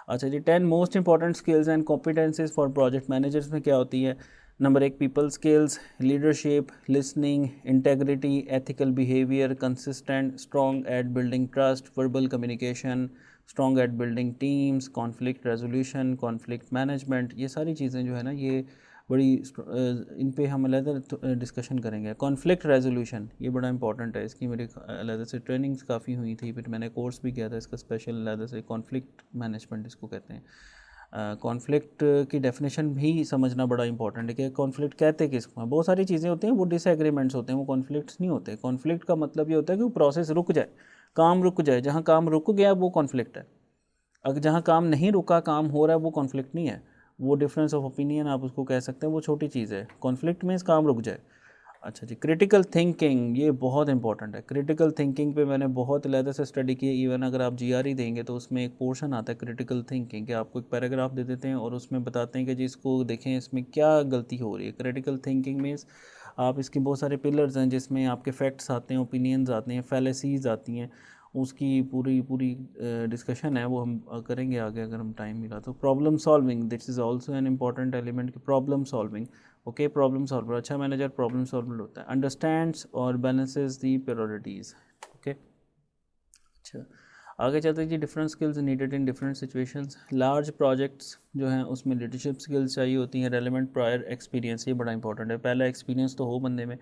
अच्छा जी, 10 most important skills and competencies for project managers में क्या होती है? Number 1 people skills, leadership, listening, integrity, ethical behaviour, consistent, strong at building trust, verbal communication, strong at building teams, conflict resolution, conflict management. ये सारी चीज़ें जो है ना, ये बड़ी इन पे हम अलग डिस्कशन करेंगे। कॉन्फ्लिक्ट रेजोल्यूशन ये बड़ा इंपॉर्टेंट है, इसकी मेरी अलग से ट्रेनिंग्स काफ़ी हुई थी, फिर मैंने कोर्स भी किया था इसका स्पेशल अलग से। कॉन्फ्लिक्ट मैनेजमेंट इसको कहते हैं। कॉन्फ्लिक्ट की डेफिनेशन भी समझना बड़ा इंपॉर्टेंट है कि कॉन्फ्लिक्ट कहते किसको हैं। बहुत सारी चीज़ें होती हैं वो डिसएग्रीमेंट्स होते हैं, वो कॉन्फ्लिक्ट्स नहीं होते। कॉन्फ्लिक्ट का मतलब ये होता है कि वो प्रोसेस रुक जाए, काम रुक जाए। जहाँ काम रुक गया वो कॉन्फ्लिक्ट है। अगर जहाँ काम नहीं रुका, काम हो रहा है, वो कॉन्फ्लिक्ट नहीं है। वो डिफरेंस ऑफ ओपिनियन आप उसको कह सकते हैं, वो छोटी चीज़ है। कॉन्फ्लिक्ट मीन्स काम रुक जाए। अच्छा जी, क्रिटिकल थिंकिंग ये बहुत इंपॉर्टेंट है। क्रिटिकल थिंकिंग पे मैंने बहुत अलग से स्टडी की है। इवन अगर आप जीआरई देंगे तो उसमें एक पोर्शन आता है क्रिटिकल थिंकिंग के, आपको एक पैराग्राफ दे देते हैं और उसमें बताते हैं कि जी इसको देखें, इसमें क्या गलती हो रही है। क्रिटिकल थिंकिंग मीन्स आप इसके बहुत सारे पिलर्स हैं जिसमें आपके फैक्ट्स आते हैं, ओपिनियंस आते हैं, फैलेसीज आती हैं। उसकी पूरी पूरी डिस्कशन है, वो हम करेंगे आगे अगर हम टाइम मिला तो। Problem solving, this is also an important element की problem solving. Okay, problem solver, अच्छा मैनेजर प्रॉब्लम सॉल्वर होता है। अंडरस्टैंड्स और बैलेंसेस दी प्रायोरिटीज़। ओके, अच्छा आगे चलते हैं जी। Different skills needed in different situations. Large projects जो हैं उसमें लीडरशिप स्किल्स चाहिए होती हैं। रेलेवेंट प्रायर एक्सपीरियंस, ये बड़ा इंपॉर्टेंट है। पहला एक्सपीरियंस तो हो बंदे में।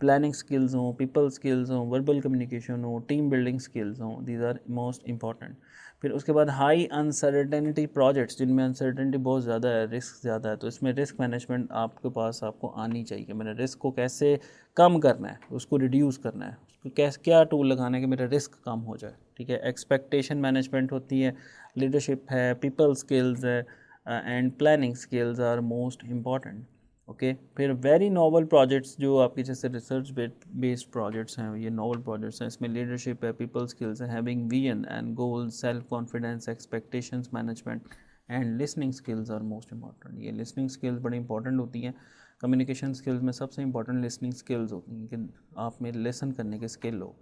प्लानिंग स्किल्स हों, पीपल स्किल्स हों, वर्बल कम्युनिकेशन हो, टीम बिल्डिंग स्किल्स हों, दीज आर मोस्ट इंपॉर्टेंट। फिर उसके बाद हाई अनसर्टेनिटी प्रोजेक्ट्स, जिनमें अनसर्टेनिटी बहुत ज़्यादा है, रिस्क ज़्यादा है, तो इसमें रिस्क मैनेजमेंट आपके पास आपको आनी चाहिए कि मैंने रिस्क को कैसे कम करना है, उसको रिड्यूस करना है, उसको कैसे क्या टूल लगाना है कि मेरा रिस्क कम हो जाए। ठीक है, एक्सपेक्टेशन मैनेजमेंट होती है, लीडरशिप है, पीपल स्किल्स है, and planning skills are most important. Okay, फिर वेरी नोवल प्रोजेक्ट्स जो आपकी जैसे रिसर्च बेस्ड प्रोजेक्ट्स हैं, ये नोवल प्रोजेक्ट्स हैं, इसमें लीडरशिप है, पीपल स्किल्स है, having vision and goals, self confidence, expectations management and listening skills are most important. ये लिसनिंग स्किल्स बड़ी इंपॉर्टेंट होती हैं। कम्युनिकेशन स्किल्स में सबसे इंपॉर्टेंट लिसनिंग स्किल्स होती हैं कि आप में लिसन करने के स्किल हो।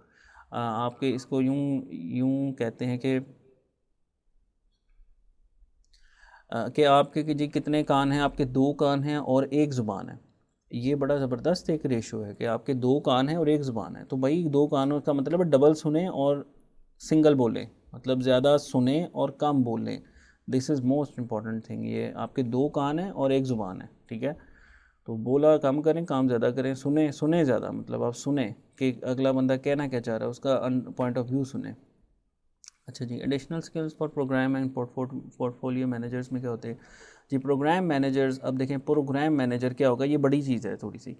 आपके इसको यूं यूं कहते हैं कि आपके कि जी कितने कान हैं, आपके 2 कान हैं और 1 ज़ुबान है। ये बड़ा ज़बरदस्त एक रेशो है कि आपके 2 कान हैं और 1 ज़ुबान है। तो भाई 2 कानों का मतलब है डबल सुने और सिंगल बोलें, मतलब ज़्यादा सुने और कम बोलें। This is most important thing. ये आपके 2 कान हैं और 1 ज़ुबान है। ठीक है, तो बोला कम करें, काम ज़्यादा करें। सुने सुने ज़्यादा, मतलब आप सुने कि अगला बंदा कहना क्या चाह रहा है, उसका पॉइंट ऑफ व्यू सुने। अच्छा जी, additional skills for program and portfolio managers में क्या होते हैं जी? प्रोग्राम मैनेजर्स, अब देखें प्रोग्राम मैनेजर क्या होगा, ये बड़ी चीज़ है थोड़ी सी।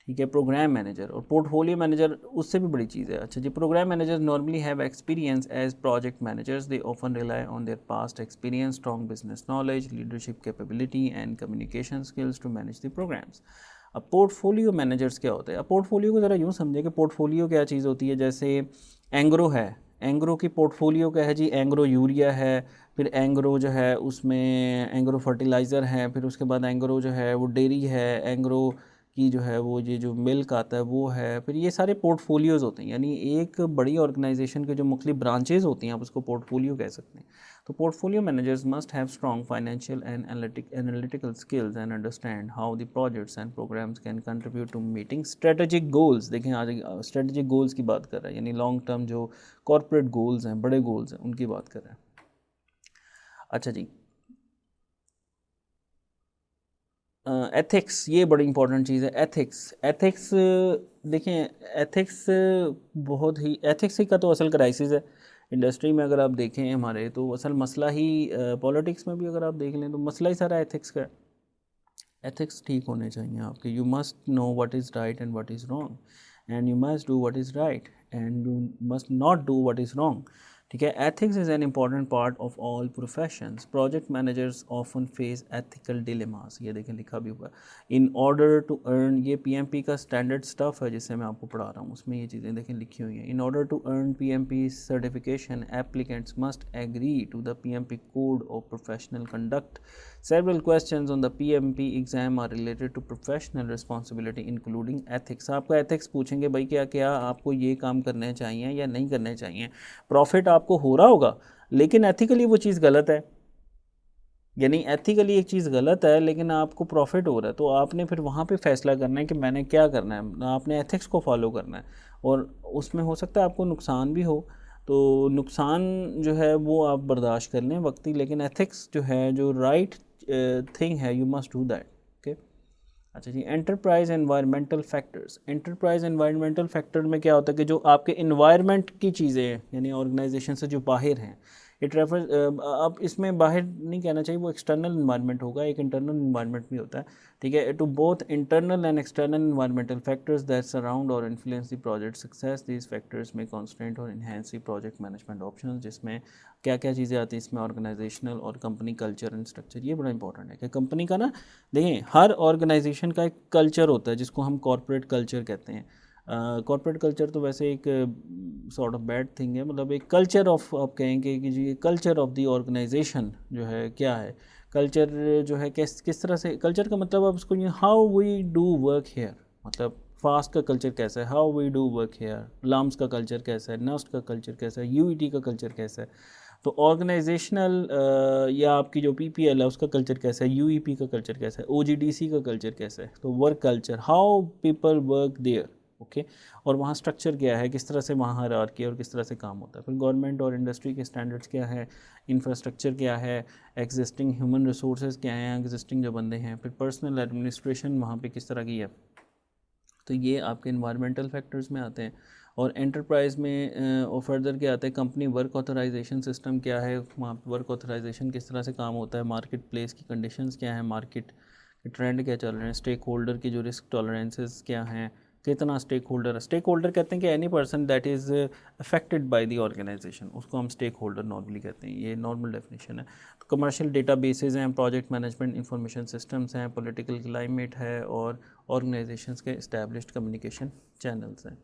ठीक है, प्रोग्राम मैनेजर और पोर्टफोलियो मैनेजर उससे भी बड़ी चीज़ है। अच्छा जी, program managers normally have experience as project managers, they often rely on their past experience, strong business knowledge, leadership capability and communication skills to manage the programs. अब portfolio managers क्या होते हैं? अब पोर्टफोलियो को ज़रा यूँ समझें कि पोर्टफोलियो क्या चीज़ होती है। जैसे एंग्रो है, एंग्रो की पोर्टफोलियो क्या है जी? एंग्रो यूरिया है, फिर एंग्रो जो है उसमें एंग्रो फर्टिलाइज़र है, फिर उसके बाद एंग्रो जो है वो डेयरी है, एंग्रो कि जो है वो ये जो मिल्क आता है वो है, फिर ये सारे पोर्टफोलियोज़ होते हैं, यानी एक बड़ी ऑर्गेनाइजेशन के जो मुख्तलिफ ब्रांचेज़ होती हैं आप उसको पोर्टफोलियो कह सकते हैं। तो portfolio managers must have strong financial and analytical skills and understand how the projects and programmes can contribute to meeting strategic goals. देखें आज स्ट्रेटेजिक गोल्स की बात कर रहे हैं, यानी लॉन्ग टर्म जो कॉर्पोरेट गोल्स हैं, बड़े गोल्स हैं, उनकी बात कर रहे हैं। अच्छा जी, एथिक्स, ये बड़ी इंपॉर्टेंट चीज़ है। एथिक्स देखें, एथिक्स बहुत ही, एथिक्स ही का तो असल क्राइसिस है इंडस्ट्री में। अगर आप देखें हमारे, तो असल मसला ही पॉलिटिक्स में भी अगर आप देख लें तो मसला ही सारा एथिक्स का है। एथिक्स ठीक होने चाहिए आपके। You must know what is right and what is wrong and you must do what is right and you must not do what is wrong. ठीक है, ethics is an important part of all professions. Project managers often face ethical dilemmas, ये देखें लिखा भी हुआ है। इन order to earn, ये PMP का स्टैंडर्ड स्टफ है जिससे मैं आपको पढ़ा रहा हूँ, उसमें ये चीज़ें देखें लिखी हुई हैं। In order to earn PMP certification applicants must agree to the PMP code of professional conduct. Several questions on the PMP exam are related to professional responsibility including ethics। आपको ethics पूछेंगे भाई क्या क्या आपको ये काम करने चाहिए या नहीं करने चाहिए। प्रॉफिट आपको हो रहा होगा लेकिन एथिकली वो चीज़ गलत है, यानी एथिकली एक चीज़ गलत है लेकिन आपको प्रॉफिट हो रहा है, तो आपने फिर वहाँ पे फैसला करना है कि मैंने क्या करना है, आपने एथिक्स को फॉलो करना है। और उसमें हो सकता है आपको नुकसान भी हो, तो नुकसान जो है वो आप बर्दाश्त कर लें वक्ती, लेकिन एथिक्स जो है, जो राइट थिंग है, you must do that. Okay, अच्छा जी, enterprise environmental factors. Enterprise environmental factor में क्या होता है कि जो आपके इन्वायरमेंट की चीज़ें हैं, यानी ऑर्गेनाइजेशन से जो बाहर हैं, इट रेफर, अब इसमें बाहर नहीं कहना चाहिए, वो एक्सटर्नल इन्वायरमेंट होगा, एक इंटरनल इन्वायरमेंट भी होता है। ठीक है, to both internal and external environmental factors that surround और influence the project success. These factors may constant और enhance the project management options, जिसमें क्या क्या चीज़ें आती हैं इसमें, ऑर्गेनाइजेशनल और कंपनी कल्चर एंड स्ट्रक्चर। ये बड़ा इंपॉर्टेंट है कि कंपनी का ना, देखें हर ऑर्गेनाइजेशन का एक कल्चर होता है जिसको हम कॉर्पोरेट कल्चर कहते हैं। कॉर्पोरेट कल्चर तो वैसे एक सॉर्ट ऑफ बैड थिंग है, मतलब एक कल्चर ऑफ, आप कहेंगे कि जी कल्चर ऑफ द ऑर्गेनाइजेशन जो है क्या है, कल्चर जो है किस तरह से, कल्चर का मतलब आप उसको, how we do work here, मतलब फास्ट का कल्चर कैसा है, how we do work here, LUMS का कल्चर कैसा है, नस्ट का कल्चर कैसा है, यूईटी का कल्चर कैसा है। तो ऑर्गेनाइजेशनल या आपकी जो पीपीएल है उसका कल्चर कैसा है, यूईपी का कल्चर कैसा है, ओजीडीसी का कल्चर कैसा है, तो work culture, how people work there. Okay, और वहाँ स्ट्रक्चर क्या है, किस तरह से वहाँ हायरार्की है और किस तरह से काम होता है। फिर गवर्नमेंट और इंडस्ट्री के स्टैंडर्ड्स क्या है, इंफ्रास्ट्रक्चर क्या है, एग्जिस्टिंग ह्यूमन रिसोर्सेज क्या हैं, एग्जिस्टिंग जो बंदे हैं, फिर पर्सनल एडमिनिस्ट्रेशन वहाँ पे किस तरह की है। तो ये आपके इन्वायरमेंटल फैक्टर्स में आते हैं। और एंटरप्राइज में और फर्दर क्या आता है, कंपनी वर्क ऑथराइजेशन सिस्टम क्या है, वहाँ वर्क ऑथराइजेशन किस तरह से काम होता है, मार्केट प्लेस की कंडीशंस क्या हैं, मार्केट के ट्रेंड क्या चल रहे हैं, स्टेक होल्डर की जो रिस्क टॉलरेंसेस क्या हैं, कितना स्टेक होल्डर है। स्टेक होल्डर कहते हैं कि any person that is affected by the organisation, उसको हम स्टेक होल्डर नॉर्मली कहते हैं, ये नॉर्मल डेफिनेशन है। तो कमर्शियल डेटा बेसिस हैं, प्रोजेक्ट मैनेजमेंट इंफॉर्मेशन सिस्टम्स हैं, पॉलिटिकल क्लाइमेट है, और ऑर्गेनाइजेशंस के इस्टेब्लिश्ड कम्युनिकेशन चैनल्स हैं।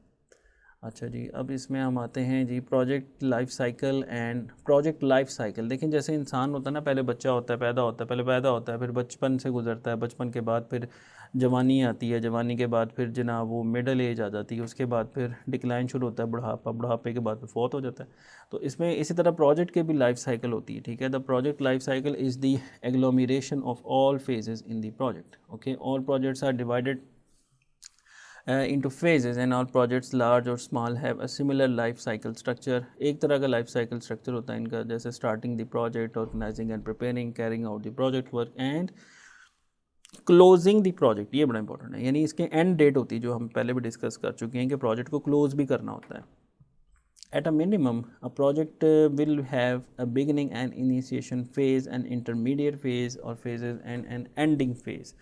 अच्छा जी, अब इसमें हम आते हैं जी project life cycle and project life cycle. देखें जैसे इंसान होता है ना, पहले बच्चा होता है, पैदा होता है, पहले पैदा होता है, फिर बचपन से गुजरता है, बचपन के बाद फिर जवानी आती है, जवानी के बाद फिर जनाब वो मिडल एज आ जाती है, उसके बाद फिर डिक्लाइन शुरू होता है, बुढ़ापा, बुढ़ापे के बाद फिर फौत हो जाता है। तो इसमें इसी तरह प्रोजेक्ट के भी लाइफ साइकिल होती है। ठीक है, the project life cycle is the agglomeration of all phases in the project. Okay, all projects are divided into phases and all projects large or small have a similar life cycle structure। एक तरह का life cycle structure होता है इनका, जैसे starting the project, organizing and preparing, carrying out the project work and closing the project। ये बड़ा important है, यानी इसके end date होती है जो हम पहले भी डिस्कस कर चुके हैं कि प्रोजेक्ट को क्लोज भी करना होता है। At a minimum, a project will have a beginning and initiation phase, an intermediate phase or phases, and an ending phase।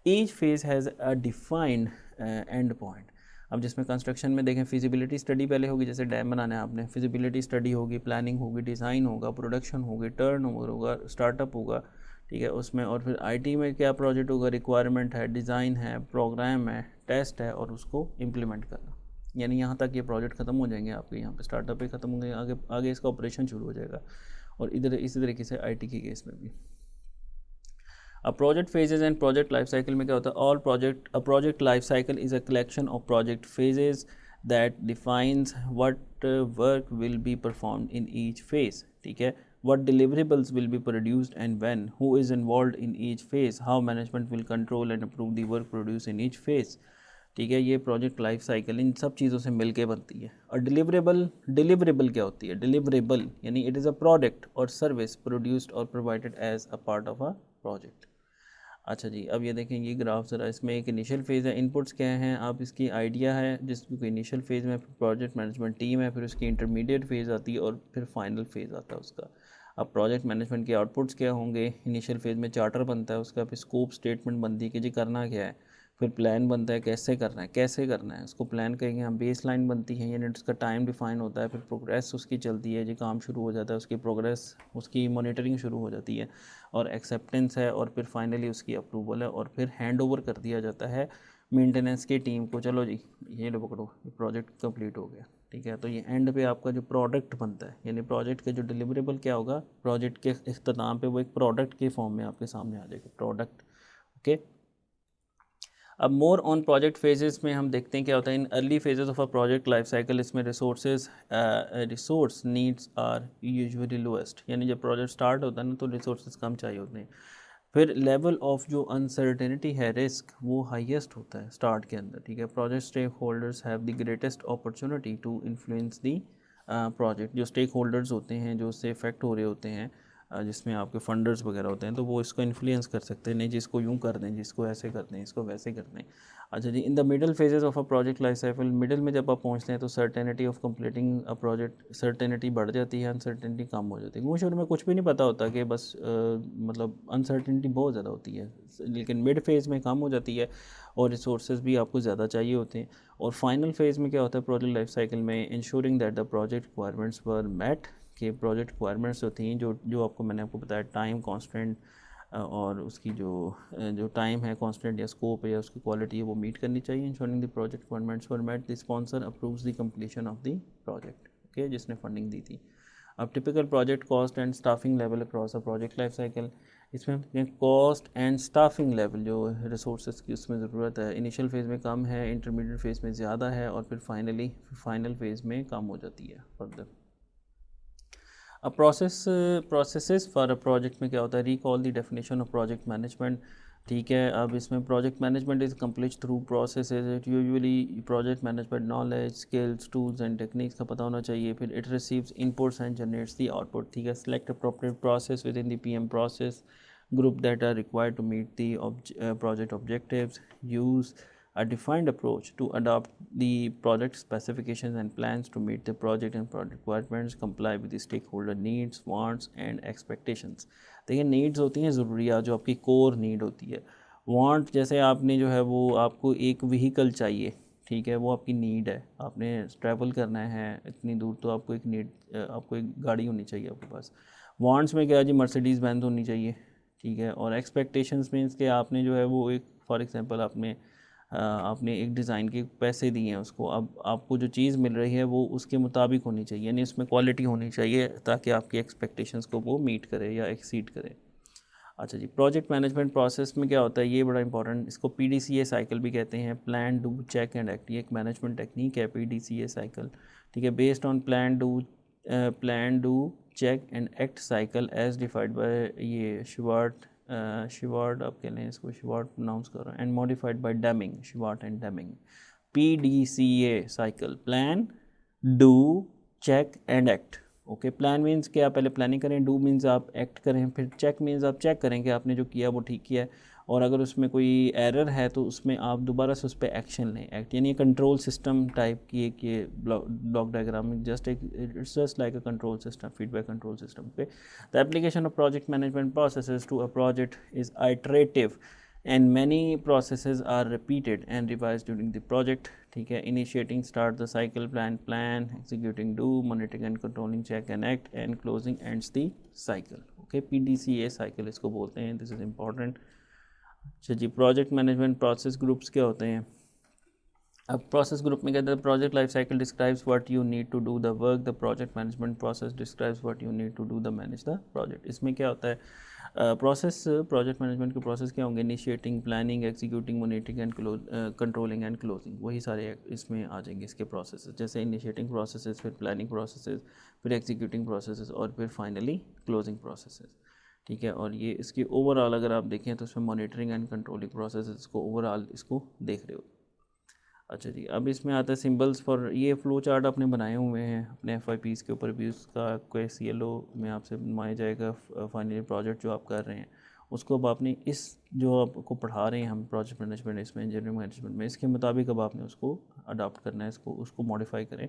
Each phase has a defined end point। अब जिसमें कंस्ट्रक्शन में देखें, feasibility study पहले होगी, जैसे dam बनाना है आपने, feasibility study होगी, प्लानिंग होगी, डिज़ाइन होगा, प्रोडक्शन होगी, टर्न ओवर होगा, स्टार्टअप होगा। ठीक है, उसमें और फिर आईटी में क्या प्रोजेक्ट होगा, रिक्वायरमेंट है, डिज़ाइन है, प्रोग्राम है, टेस्ट है, और उसको इम्प्लीमेंट करना। यानी यहाँ तक ये प्रोजेक्ट ख़त्म हो जाएंगे आपके, यहाँ पे स्टार्टअप ही ख़त्म होंगे, आगे आगे इसका ऑपरेशन शुरू हो जाएगा। और इधर इसी तरीके से आईटी के केस में भी। अब project phases and project life cycle में क्या होता है, a project life cycle is a collection of project phases that defines what work will be performed in each phase, ठीक है, what deliverables will be produced and when, who is involved in each phase, how management will control and approve the work produced in each phase, ठीक है। ये project life cycle in सब चीज़ों से मिलके बनती है। और डिलीवरेबल क्या होती है, डिलीवरेबल यानी इट इज़ अ प्रोडक्ट और सर्विस प्रोड्यूस्ड और provided as a part of a project. अच्छा जी, अब ये देखें ये ग्राफ ज़रा, इसमें एक इनिशियल फेज़ है, इनपुट्स क्या हैं, आप इसकी आइडिया है जिसको इनिशियल फेज़ में प्रोजेक्ट मैनेजमेंट टीम है, फिर उसकी इंटरमीडिएट फेज़ आती है और फिर फाइनल फेज़ आता है उसका। अब प्रोजेक्ट मैनेजमेंट के आउटपुट्स क्या होंगे, इनिशियल फेज़ में चार्टर बनता है उसका, फिर स्कोप स्टेटमेंट बनती है कि जी करना क्या है, फिर प्लान बनता है कैसे करना है उसको प्लान करेंगे हम, बेस लाइन बनती है यानी उसका टाइम डिफाइन होता है, फिर प्रोग्रेस उसकी चलती है, जी काम शुरू हो जाता है, उसकी प्रोग्रेस उसकी मॉनिटरिंग शुरू हो जाती है और एक्सेप्टेंस है, और फिर फाइनली उसकी अप्रूवल है, और फिर हैंड ओवर कर दिया जाता है मेंटेनेंस की टीम को, चलो जी ये लो पकड़ो, ये प्रोजेक्ट कंप्लीट हो गया, ठीक है। तो ये एंड पे आपका जो प्रोडक्ट बनता है यानी प्रोजेक्ट का जो डिलीवरेबल क्या होगा, प्रोजेक्ट के इख्तिताम पे वो एक प्रोडक्ट के फॉर्म में आपके सामने आ जाएगा प्रोडक्ट, ओके। अब मोर ऑन प्रोजेक्ट फेजेस में हम देखते हैं क्या होता है, in early phases of a project life cycle इसमें resource needs are usually lowest, यानी जब प्रोजेक्ट स्टार्ट होता है ना तो रिसोर्सेज कम चाहिए होते हैं। फिर लेवल ऑफ जो अनसर्टेनिटी है, रिस्क, वो हाईएस्ट होता है स्टार्ट के अंदर, ठीक है। Project stakeholders have the greatest opportunity to influence the project, जो स्टेक होल्डर्स होते हैं जो उससे इफेक्ट हो रहे होते हैं, जिसमें आपके फंडर्स वगैरह होते हैं, तो वो इसको इन्फ्लुएंस कर सकते हैं, नहीं जिसको यूँ कर दें, जिसको ऐसे कर दें, इसको वैसे कर दें। अच्छा जी, in the middle phases of a project life cycle, middle में जब आप पहुँचते हैं तो certainty of completing a project, certainty बढ़ जाती है, अनसर्टेनिटी कम हो जाती है, क्योंकि शुरू में कुछ भी नहीं पता होता कि बस मतलब अनसर्टेनिटी बहुत ज़्यादा होती है, लेकिन मिड फेज़ में कम हो जाती है और रिसोर्सेज भी आपको ज़्यादा चाहिए होते हैं। और फाइनल फेज़ में क्या होता है प्रोजेक्ट लाइफ साइकिल में, ensuring that the project requirements were met, कि प्रोजेक्ट रिक्वायरमेंट्स होती हैं जो आपको मैंने आपको बताया, टाइम कॉन्स्टेंट और उसकी जो टाइम है कॉन्स्टेंट या स्कोप है या उसकी क्वालिटी है वो मीट करनी चाहिए। Ensuring the project requirements were met, the sponsor approves the completion of the project, okay, जिसने फंडिंग दी थी। अब typical project cost and staffing level across a project life cycle, इसमें हम कॉस्ट एंड स्टाफिंग लेवल जो resources की उसमें ज़रूरत है, इनिशियल फेज़ में कम है, इंटरमीडिएट फेज़ में ज़्यादा है, और फिर फाइनल फेज़ में कम हो जाती है फर्दर। अब प्रोसेसेस फॉर अ प्रोजेक्ट में क्या होता है, recall the definition of project management, ठीक है। अब इसमें project management is complete through processes, it usually project management knowledge skills tools and techniques का पता होना चाहिए, फिर it receives inputs and generates the output, ठीक है। Select appropriate process with in the PM process group that are required to meet the project objectives, use a defined approach to adopt the project specifications and plans to meet the project and product requirements, comply with the stakeholder needs, wants and expectations। देखिए needs होती हैं ज़रूरियात जो आपकी core need होती है, want जैसे आपने जो है वो आपको एक व्हीकल चाहिए, ठीक है, वो आपकी नीड है, आपने ट्रैवल करना है इतनी दूर तो आपको एक नीड, आपको एक गाड़ी होनी चाहिए आपके पास। वांट्स में क्या है जी, मर्सिडीज़ बेंज होनी चाहिए, ठीक है। और एक्सपेक्टेशंस मीन्स कि आपने जो है वो एक फॉर एग्जांपल आपने एक डिज़ाइन के पैसे दिए हैं उसको, अब आपको जो चीज़ मिल रही है वो उसके मुताबिक होनी चाहिए, यानी उसमें क्वालिटी होनी चाहिए ताकि आपकी एक्सपेक्टेशंस को वो मीट करे या एक्सीड करे। अच्छा जी, प्रोजेक्ट मैनेजमेंट प्रोसेस में क्या होता है, ये बड़ा इंपॉर्टेंट, इसको PDCA साइकिल भी कहते हैं, plan do check and act, ये एक मैनेजमेंट टेक्निक है PDCA साइकिल, ठीक है। Based on plan do check and act cycle as defined by ये शिवार्ड आप कह लें इसको, शिवार्ड प्रोनाउंस कर रहा है, and modified by Deming, Shewhart and Deming. PDCA cycle, plan do check and act, okay. Plan means कि आप पहले प्लानिंग करें, डू मीन्स आप एक्ट करें, फिर चेक मीन्स आप चेक करें कि आपने जो किया वो ठीक किया है, और अगर उसमें कोई एरर है तो उसमें आप दोबारा से उस पर एक्शन लें। एक्ट यानी कंट्रोल सिस्टम टाइप की एक ये ब्लॉक डायग्राम, जस्ट एक it's just like a control system, feedback control system पे। The application of project management processes to a project is iterative and many processes are repeated and revised during the project, ठीक है। initiating start the cycle, plan executing do, monitoring and controlling check and act, and closing ends the cycle, okay। PDCA cycle इसको बोलते हैं, this is important। अच्छा जी, project management process groups क्या होते हैं, अब प्रोसेस ग्रुप में कहते हैं project life cycle describes what you need to do the work, the project management process describes what you need to do the manage the project. इसमें क्या होता है प्रोसेस, प्रोजेक्ट मैनेजमेंट के प्रोसेस क्या होंगे, initiating, planning, executing, monitoring and controlling and closing, वही सारे इसमें आ जाएंगे इसके प्रोसेस, जैसे इनिशिएटिंग प्रोसेस, फिर प्लानिंग प्रोसेस, फिर एग्जीक्यूटिंग प्रोसेस और फिर फाइनली क्लोजिंग प्रोसेस। ठीक है, और ये इसकी ओवरऑल अगर आप देखें तो इसमें मॉनिटरिंग एंड कंट्रोलिंग प्रोसेस इसको ओवरऑल इसको देख रहे हो। अच्छा जी, अब इसमें आता है सिंबल्स फॉर, ये फ्लो चार्ट आपने बनाए हुए हैं अपने FYPs के ऊपर भी, उसका क्वेस येलो में आपसे बनवाया जाएगा फाइनली प्रोजेक्ट जो आप कर रहे हैं उसको अब आपने इस जो आपको पढ़ा रहे हैं हम प्रोजेक्ट मैनेजमेंट इसमें इंजीनियरिंग मैनेजमेंट में, इसके मुताबिक अब आपने उसको अडॉप्ट करना है, इसको उसको मॉडिफाई करें।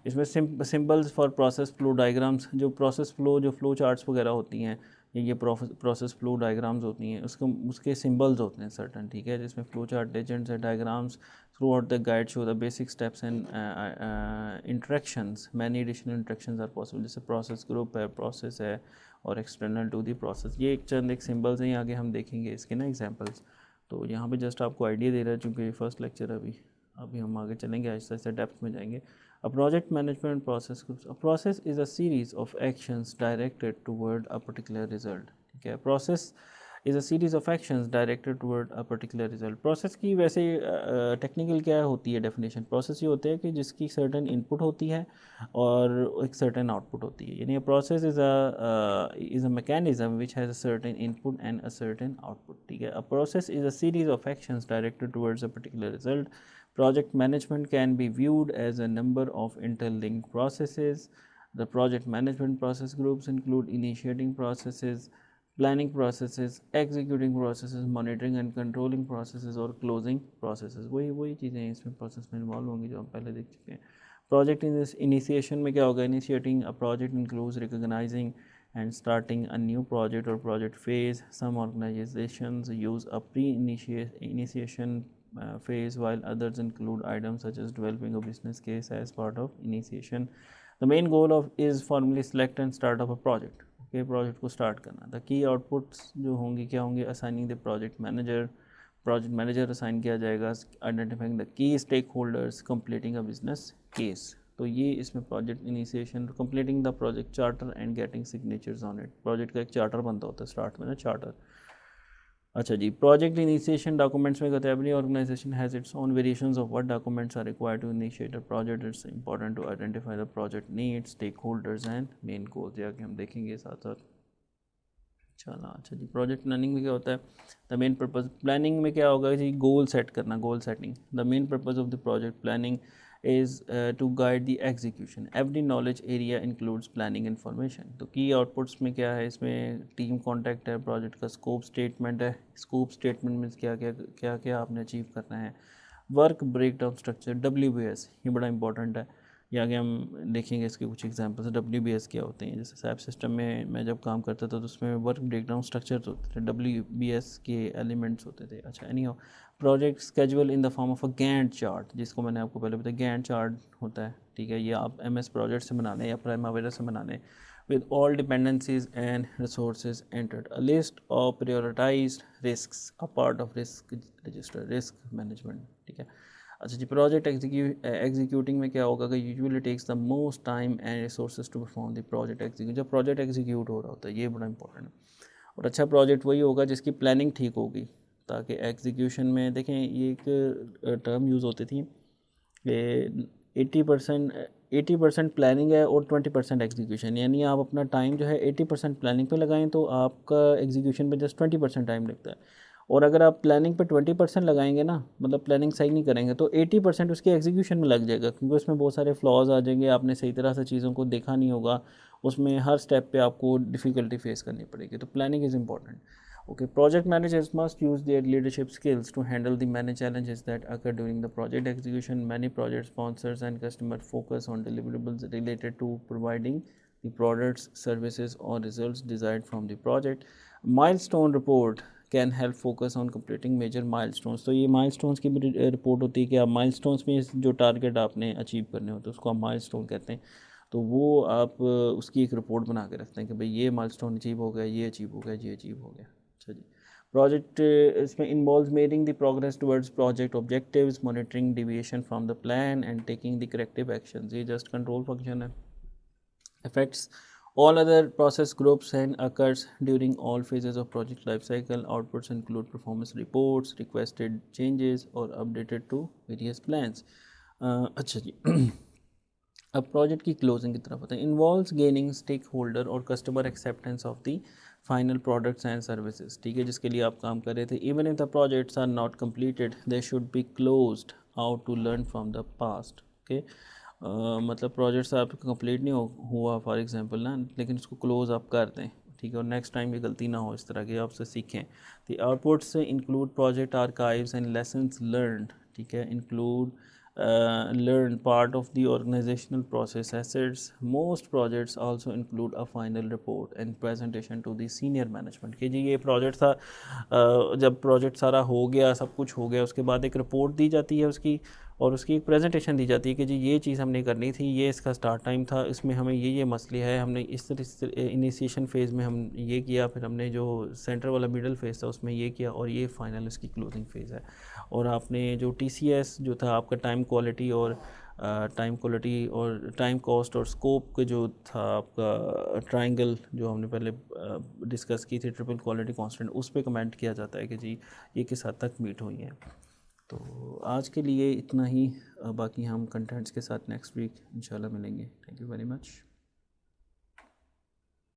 इसमें symbols for process flow diagrams, जो प्रोसेस फ्लो जो फ्लो चार्ट्स वगैरह होती हैं, ये प्रोसेस फ्लो डायग्राम्स होती हैं, उसके सिंबल्स होते हैं सर्टन, ठीक है, जिसमें फ्लो चार्ट लेजेंड्स है, diagrams throughout the guide show the basic steps and interactions, many additional interactions are possible, जैसे प्रोसेस ग्रुप है, प्रोसेस है और एक्सटर्नल टू दी प्रोसेस, ये एक चंद एक सिंबल्स हैं, आगे हम देखेंगे इसके ना एग्जांपल्स। तो यहाँ पे जस्ट आपको आइडिया दे रहा है, चूँकि फर्स्ट लेक्चर अभी हम आगे चलेंगे, आहिस्ता आहिस्ता डेप्थ में जाएंगे। A project management process groups. A process is a series of actions directed toward a particular result. ठीक है, process is a series of actions directed toward a particular result. Process की वैसे टेक्निकल क्या होती है definition, process ये होते हैं कि जिसकी सर्टेन इनपुट होती है और एक सर्टेन आउटपुट होती है, यानी process is a mechanism which has a certain input and a certain output. ठीक है, a process is a series of actions directed towards a particular result. Project management can be viewed as a number of interlinked processes. The project management process groups include initiating processes, planning processes, executing processes, monitoring and controlling processes और closing processes। वही चीज़ें इसमें process में involve होंगी जो हम पहले देख चुके हैं। प्रोजेक्ट इनिशिएशन में क्या होगा, initiating a project includes recognising and starting a new project or project phase. Some organizations use a pre-initiation phase, while others include items such as developing a business case as part of initiation. The main goal of is formally select and start up a project. Okay, project को start करना। The key outputs जो होंगी क्या होंगे, assigning the project manager assign किया जाएगा, identifying the key stakeholders, completing a business case। तो ये इसमें project initiation, completing the project charter and getting signatures on it, project का एक चार्टर बनता होता है स्टार्ट में ना, चार्टर। अच्छा जी, प्रोजेक्ट इनिशिएशन डॉक्यूमेंट्स में कहते हैं every organization has its own variations of what documents are required to initiate a project. It's important to identify the project needs, stakeholders and main goals, आगे हम देखेंगे साथ साथ। चला, अच्छा जी, प्रोजेक्ट प्लानिंग में क्या होता है, द मेन पर्पज़ प्लानिंग में क्या होगा जी, गोल सेट करना, goal setting. The main purpose of the project planning is to guide the execution. Every knowledge area includes planning information. तो की आउटपुट्स में क्या है, इसमें टीम कॉन्टैक्ट है, प्रोजेक्ट का स्कोप स्टेटमेंट है, स्कोप स्टेटमेंट में क्या क्या आपने अचीव करना है, work breakdown structure, WBS ये बड़ा इंपॉर्टेंट है, ये आगे हम देखेंगे इसके कुछ एग्जांपल्स। WBS क्या होते हैं, जैसे सैप सिस्टम में मैं जब काम करता था तो उसमें वर्क ब्रेक डाउन स्ट्रक्चर होते थे, WBS के एलिमेंट्स होते थे। अच्छा, एनी हो, project schedule in the form of a Gantt chart, जिसको मैंने आपको पहले बताया गैंट चार्ट होता है। ठीक है, ये आप MS प्रोजेक्ट से बनाने या प्राइमावेरा से बनाने, with all dependencies and resources entered, a list of prioritized risks, a part of risk register, risk management। ठीक है, अच्छा जी, प्रोजेक्ट एग्जीक्यूटिंग में क्या होगा कि usually takes the most time and resources to perform the project execute, जब project execute हो रहा होता है, ये बड़ा इंपॉर्टेंट है। और अच्छा प्रोजेक्ट वही होगा जिसकी प्लानिंग ठीक होगी, ताकि एग्जीक्यूशन में देखें, ये एक टर्म यूज़ होती थी कि 80% प्लानिंग है और 20% एग्जीक्यूशन, यानी आप अपना टाइम जो है 80% प्लानिंग पे लगाएं तो आपका एग्जीक्यूशन पे जस्ट 20% टाइम लगता है। और अगर आप प्लानिंग पे 20% लगाएंगे ना, मतलब प्लानिंग सही नहीं करेंगे, तो 80% उसके एग्जीक्यूशन में लग जाएगा, क्योंकि उसमें बहुत सारे फ्लॉज आ जाएंगे, आपने सही तरह से चीज़ों को देखा नहीं होगा, उसमें हर स्टेप पे आपको डिफ़िकल्टी फेस करनी पड़ेगी। तो planning is important. Okay, project managers must use their leadership skills to handle the many challenges that occur during the project execution. Many project sponsors and customers focus on deliverables related to providing the products, services, or results desired from the project. Milestone report can help focus on completing major milestones. तो ये milestones की भी report होती है कि आप milestones में जो टारगेट आपने अचीव करने होते हैं उसको आप milestone कहते हैं। तो वो आप उसकी एक रिपोर्ट बना के रखते हैं कि भाई ये माइलस्टोन अचीव हो गया, ये अचीव हो गया, ये अचीव हो गया। अच्छा जी, प्रोजेक्ट इसमें involve making the progress towards project objectives, monitoring deviation from the plan and taking the corrective actions. ये जस्ट कंट्रोल फंक्शन है। Affects all other process groups and occurs during all phases of project lifecycle. Outputs include performance reports, requested changes or updated to various plans. अच्छा जी अब project की closing की तरफ आते हैं। इन्वॉल्व्स गेनिंग स्टेक होल्डर और customer acceptance of the final products and services. ठीक है, जिसके लिए आप काम कर रहे थे। Even if the projects are not completed they should be closed out to learn from the past. Okay, मतलब प्रोजेक्ट्स आपका कंप्लीट नहीं हुआ फॉर एग्जांपल ना, लेकिन उसको क्लोज आप कर दें। ठीक है, और नेक्स्ट टाइम ये गलती ना हो इस तरह की, आपसे सीखें। The outputs include project archives and lessons learned. ठीक है, include learn part of the organizational process assets. Most projects also include a final report and presentation to the senior management कि जी ये प्रोजेक्ट था। जब प्रोजेक्ट सारा हो गया, सब कुछ हो गया, उसके बाद एक रिपोर्ट दी जाती है उसकी, और उसकी एक प्रेजेंटेशन दी जाती है कि जी ये चीज़ हमने करनी थी, ये इसका स्टार्ट टाइम था, इसमें हमें ये मसले है, हमने इस तरह इनिशिएशन फेज़ में हम ये किया, फिर हमने जो सेंटर वाला मिडल फेज़ था उसमें ये किया, और ये फाइनल इसकी क्लोजिंग फेज़ है। और आपने जो TCS जो था आपका टाइम क्वालिटी और टाइम कॉस्ट और स्कोप के जो था आपका ट्रायंगल जो हमने पहले डिस्कस की थी, ट्रिपल क्वालिटी कांस्टेंट, उस पर कमेंट किया जाता है कि जी ये किस हद तक मीट हुई हैं। तो आज के लिए इतना ही। बाकी हम कंटेंट्स के साथ नेक्स्ट वीक इंशाल्लाह मिलेंगे। Thank you very much.